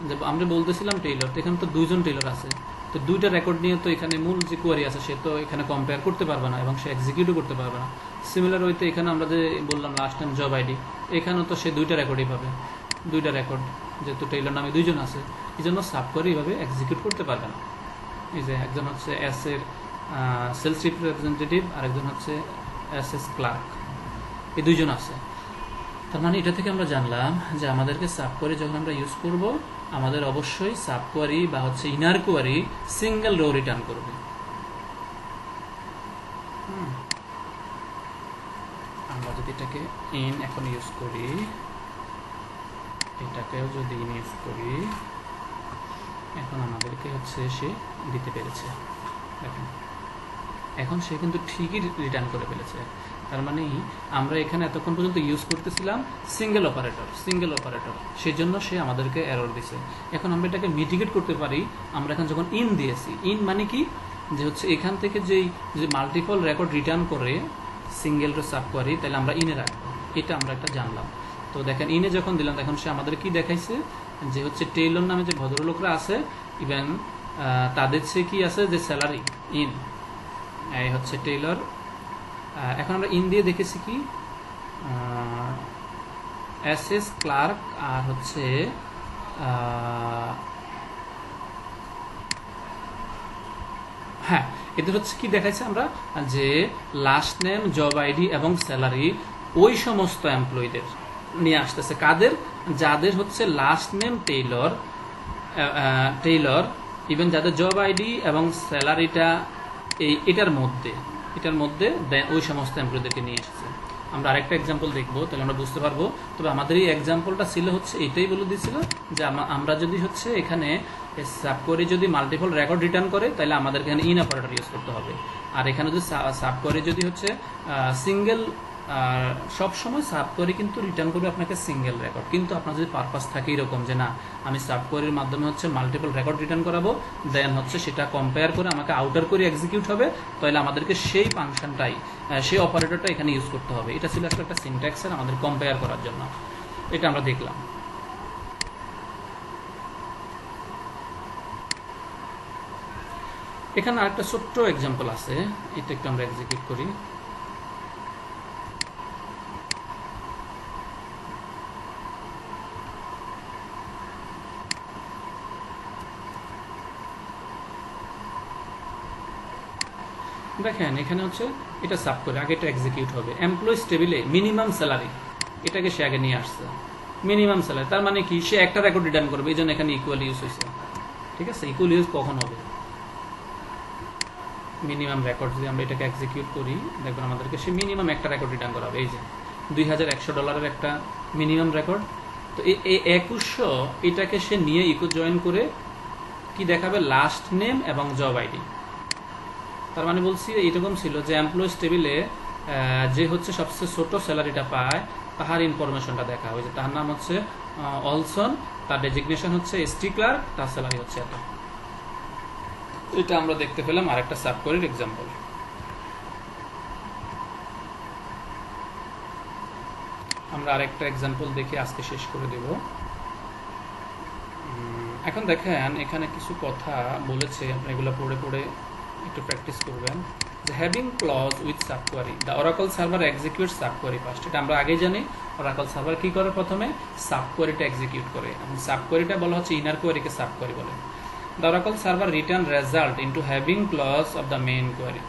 যে আমরা বলতেছিলাম টেইলর, তো এখানে তো দুইজন টেইলর আছে, তো দুইটা রেকর্ড নিয়ে তো এখানে মূল যে কোয়ারি আছে সে তো এখানে কম্পেয়ার করতে পারবে না এবং সে এক্সিকিউটও করতে পারবে না। সিমিলার ওইতে এখানে আমরা যে বললাম লাস্ট টাইম জব আইডি, এখানেও তো সে দুইটা রেকর্ডই পাবে, দুইটা রেকর্ড যেহেতু টেইলর নামে দুইজন আছে, এই জন্য সাব কোয়ারি এইভাবে এক্সিকিউট করতে পারবে না। এই যে একজন হচ্ছে এস এর সেলস রিপ্রেজেন্টেটিভ আর একজন হচ্ছে এস এস ক্লার্ক, এই দুইজন আছে। তার মানে এটা থেকে আমরা জানলাম যে আমাদেরকে সাব কোয়ারি যখন আমরা ইউজ করব আমাদের অবশ্যই সাব কোয়ারি বা হচ্ছে inner query single row return করবে। আমরা যদি এটাকে ইন এখন ইউজ করি, এটাকেও যদি ইন ইউজ করি, এখন আমাদেরকে হচ্ছে সে দিতে পেরেছে, দেখেন এখন সে কিন্তু ঠিকই রিটার্ন করে ফেলেছে। তার মানে আমরা এখানে এতক্ষণ পর্যন্ত ইউজ করতেছিলাম সিঙ্গেল অপারেটর, সেই জন্য সে আমাদেরকে এরর দিছে। এখন আমরা এটাকে মিটিগেট করতে পারি, আমরা এখন যখন ইন দিয়েছি, ইন মানে কি যে হচ্ছে এখান থেকে যে মাল্টিপল রেকর্ড রিটার্ন করে সিঙ্গেল সাব কোয়ারি, তাহলে আমরা ইনে রাখবো, এটা আমরা একটা জানলাম। তো দেখেন ইনে যখন দিলাম তখন সে আমাদের কি দেখাইছে যে হচ্ছে টেইলর নামে যে ভদ্রলোকরা আছে ইভেন তাদের সে কি আছে যে স্যালারি ইন, এই হচ্ছে টেইলর। এখন আমরা ইন দিয়ে দেখেছি কি অ্যাসেস ক্লার্ক আর হচ্ছে হ্যাঁ, এদের হচ্ছে কি দেখাইছে আমরা যে লাস্ট নেম, জব আইডি এবং স্যালারি ওই সমস্ত এমপ্লয়ীদের নিয়ে আসতেছে। কাদের? যাদের হচ্ছে লাস্ট নেম টেইলর, ইভেন যাদের জব আইডি এবং স্যালারিটা এটার মধ্যে ওই সমস্ত এমপ্লয়ীদেরকে নিয়ে এসেছে। আমরা আরেকটা এক্সাম্পল দেখবো, তাহলে আমরা বুঝতে পারবো। তবে আমাদের এই এক্সাম্পলটা ছিল হচ্ছে এটাই বলে দিয়েছিল যে আমরা যদি হচ্ছে এখানে সাবকোয়ারি যদি মাল্টিপল রেকর্ড রিটার্ন করে, তাহলে আমাদের এখানে ইন অপারেটর ইউজ করতে হবে। আর এখানে যদি সাবকোয়ারি যদি হচ্ছে সিঙ্গেল, সব সময় সাবকোয়ারি কিন্তু রিটার্ন করবে আপনাকে সিঙ্গেল রেকর্ড। কিন্তু আপনার যদি পারপাস থাকে এরকম যে না, আমি সাবকোয়ারির মাধ্যমে হচ্ছে মাল্টিপল রেকর্ড রিটার্ন করাবো, দেন হচ্ছে সেটা কম্পেয়ার করে আমাকে আউটার করে এক্সিকিউট হবে, তাহলে আমাদেরকে সেই ফাংশনটাই, সেই অপারেটরটা এখানে ইউজ করতে হবে। এটা ছিল আসলে একটা সিনট্যাক্সের আমাদের কম্পেয়ার করার জন্য। এটা আমরা দেখলাম। এখানে আরেকটা ছোট্ট এক্সাম্পল আছে, এটা একটু আমরা এক্সিকিউট করি। দেখেন এখানে হচ্ছে এটা সাব করে আগে এটা এক্সিকিউট হবে। এমপ্লয়িজ টেবিলে মিনিমাম স্যালারি, এটাকে সে আগে নিয়ে আসছে। মিনিমাম স্যালারি তার মানে কি, সে একটা রেকর্ড রিটার্ন করবে, এই জন্য এখানে ইকুয়াল ইউজ হয়েছে। ঠিক আছে, ইকুয়াল ইউজ কখন হবে? মিনিমাম রেকর্ড যদি আমরা এটাকে এক্সিকিউট করি, দেখবেন আমাদেরকে সে মিনিমাম একটা রেকর্ড রিটার্ন করা হবে। এই যে $2100 একটা মিনিমাম রেকর্ড। তো এই 2100 এটাকে সে নিয়ে ইকো জয়েন করে কি দেখাবে? লাস্ট নেম এবং জব আইডি। তার মানে বলছি এরকম ছিল যে এমপ্লয়িজ টেবিলে যে হচ্ছে সবচেয়ে ছোট স্যালারিটা পায় তাহার ইনফরমেশনটা দেখা হবে, যে তার নাম হচ্ছে অলসন, তার ডেজিগনেশন হচ্ছে এসটি ক্লার্ক, তার স্যালারি হচ্ছে এত। এটা আমরা দেখতে পেলাম আরেকটা সাবকোয়ারির এক্সাম্পল। আমরা আরেকটা এক্সাম্পল দেখে আজকে শেষ করে দেব। এখন দেখেন এখানে কিছু কথা বলেছে, আপনি এগুলো পড়ে পড়ে একটু প্র্যাকটিস করবেন। যে having clause with subquery, the Oracle server execute subquery first. এটা আমরা আগেই জানি, অরাকল সার্ভার কি করে? প্রথমে সাবকোয়ারিটা এক্সিকিউট করে, এবং সাবকোয়ারিটা বলা হচ্ছে ইনার কোয়ারিকে সাবকোয়ারি বলে। The Oracle server return result into having clause of the main query.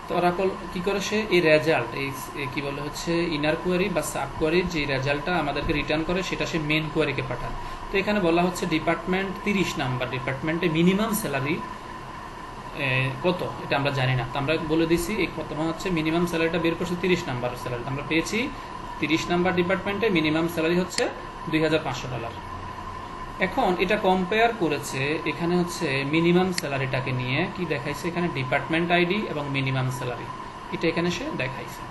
তো Oracle কি করে? সে এই রেজাল্ট, এই কি বলে হচ্ছে ইনার কোয়ারি বা সাব কোয়ারির যে রেজাল্টটা আমাদেরকে রিটার্ন করে, সেটা সে মেন কোয়ারিকে পাঠায়। তো এখানে বলা হচ্ছে ডিপার্টমেন্ট 30 নাম্বার, ডিপার্টমেন্টে মিনিমাম স্যালারি কত এটা আমরা জানি না। তো আমরা বলে দিছি এই প্রথমে হচ্ছে মিনিমাম স্যালারিটা বের করছে 30 নাম্বার স্যালারি। আমরা পেয়েছি 30 নাম্বার ডিপার্টমেন্টে মিনিমাম স্যালারি হচ্ছে $2500। এখন এটা কম্পেয়ার করেছে, এখানে হচ্ছে মিনিমাম স্যালারিটাকে নিয়ে কি দেখাইছে? এখানে ডিপার্টমেন্ট আইডি এবং মিনিমাম স্যালারি, এটা এখানে সে দেখাইছে,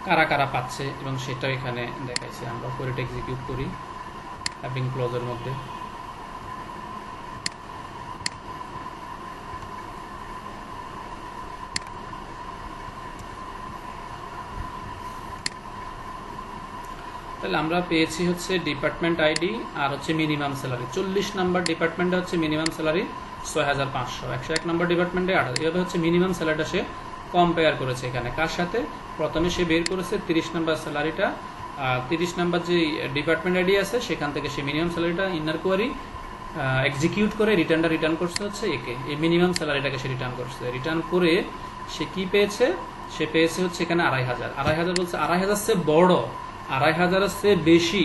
কারা কারা পাচ্ছে এবং সেটা এখানে দেখাইছে। আমরা কোয়েরিটা এক্সিকিউট করি হ্যাভিং ক্লজের মধ্যে। তাহলে আমরা পেয়েছি হচ্ছে ডিপার্টমেন্ট আইডি আর হচ্ছে মিনিমাম স্যালারি। 40 নাম্বার ডিপার্টমেন্টে হচ্ছে মিনিমাম স্যালারি 6500, 101 নাম্বার ডিপার্টমেন্টে 8000। এভাবে হচ্ছে মিনিমাম স্যালারিটা সে কম্পেয়ার করেছে। এখানে কার সাথে? প্রথমে সে বের করেছে 30 নাম্বার স্যালারিটা, 30 নাম্বার যে ডিপার্টমেন্ট আইডি আছে সেখান থেকে সে মিনিমাম স্যালারিটা ইনার কোয়ারি এক্সিকিউট করে রিটার্ন করছে হচ্ছে একে, এই মিনিমাম স্যালারিটাকে সে রিটার্ন করছে। রিটার্ন করে সে কি পেয়েছে? সে পেয়েছে হচ্ছে এখানে 2500। 2500 বলছে 2500 চেয়ে বড়, 2500-এর চেয়ে বেশি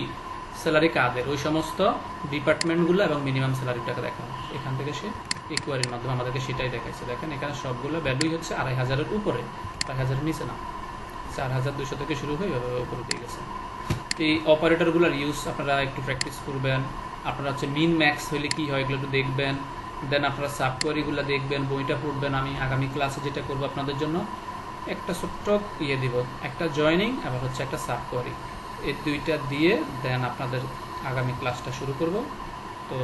স্যালারি কাদের? ওই সমস্ত ডিপার্টমেন্টগুলো এবং মিনিমাম স্যালারিটাকে দেখানো। এখান থেকে সে ইকুয়ারির মাধ্যমে আমাদেরকে সেটাই দেখাইছে। দেখেন এখানে সবগুলো ভ্যালুই হচ্ছে 2500-এর উপরে, 2500-এর নিচে না। 4200 থেকে শুরু হয়ে উপরে দিয়ে গেছে। এই অপারেটরগুলোর ইউজ আপনারা একটু প্র্যাকটিস করবেন। আপনারা হচ্ছে মিন ম্যাক্স হইলে কি হয় এগুলো একটু দেখবেন। দেন আপনারা সাবকোয়ারিগুলো দেখবেন, বইটা পড়বেন। আমি আগামী ক্লাসে যেটা করবো আপনাদের জন্য, একটা ছোট্ট দিব, একটা জয়নিং আবার হচ্ছে একটা সাবকোয়ারি, এই দুইটা দিয়ে দেন আপনাদের আগামী ক্লাসটা শুরু করব। তো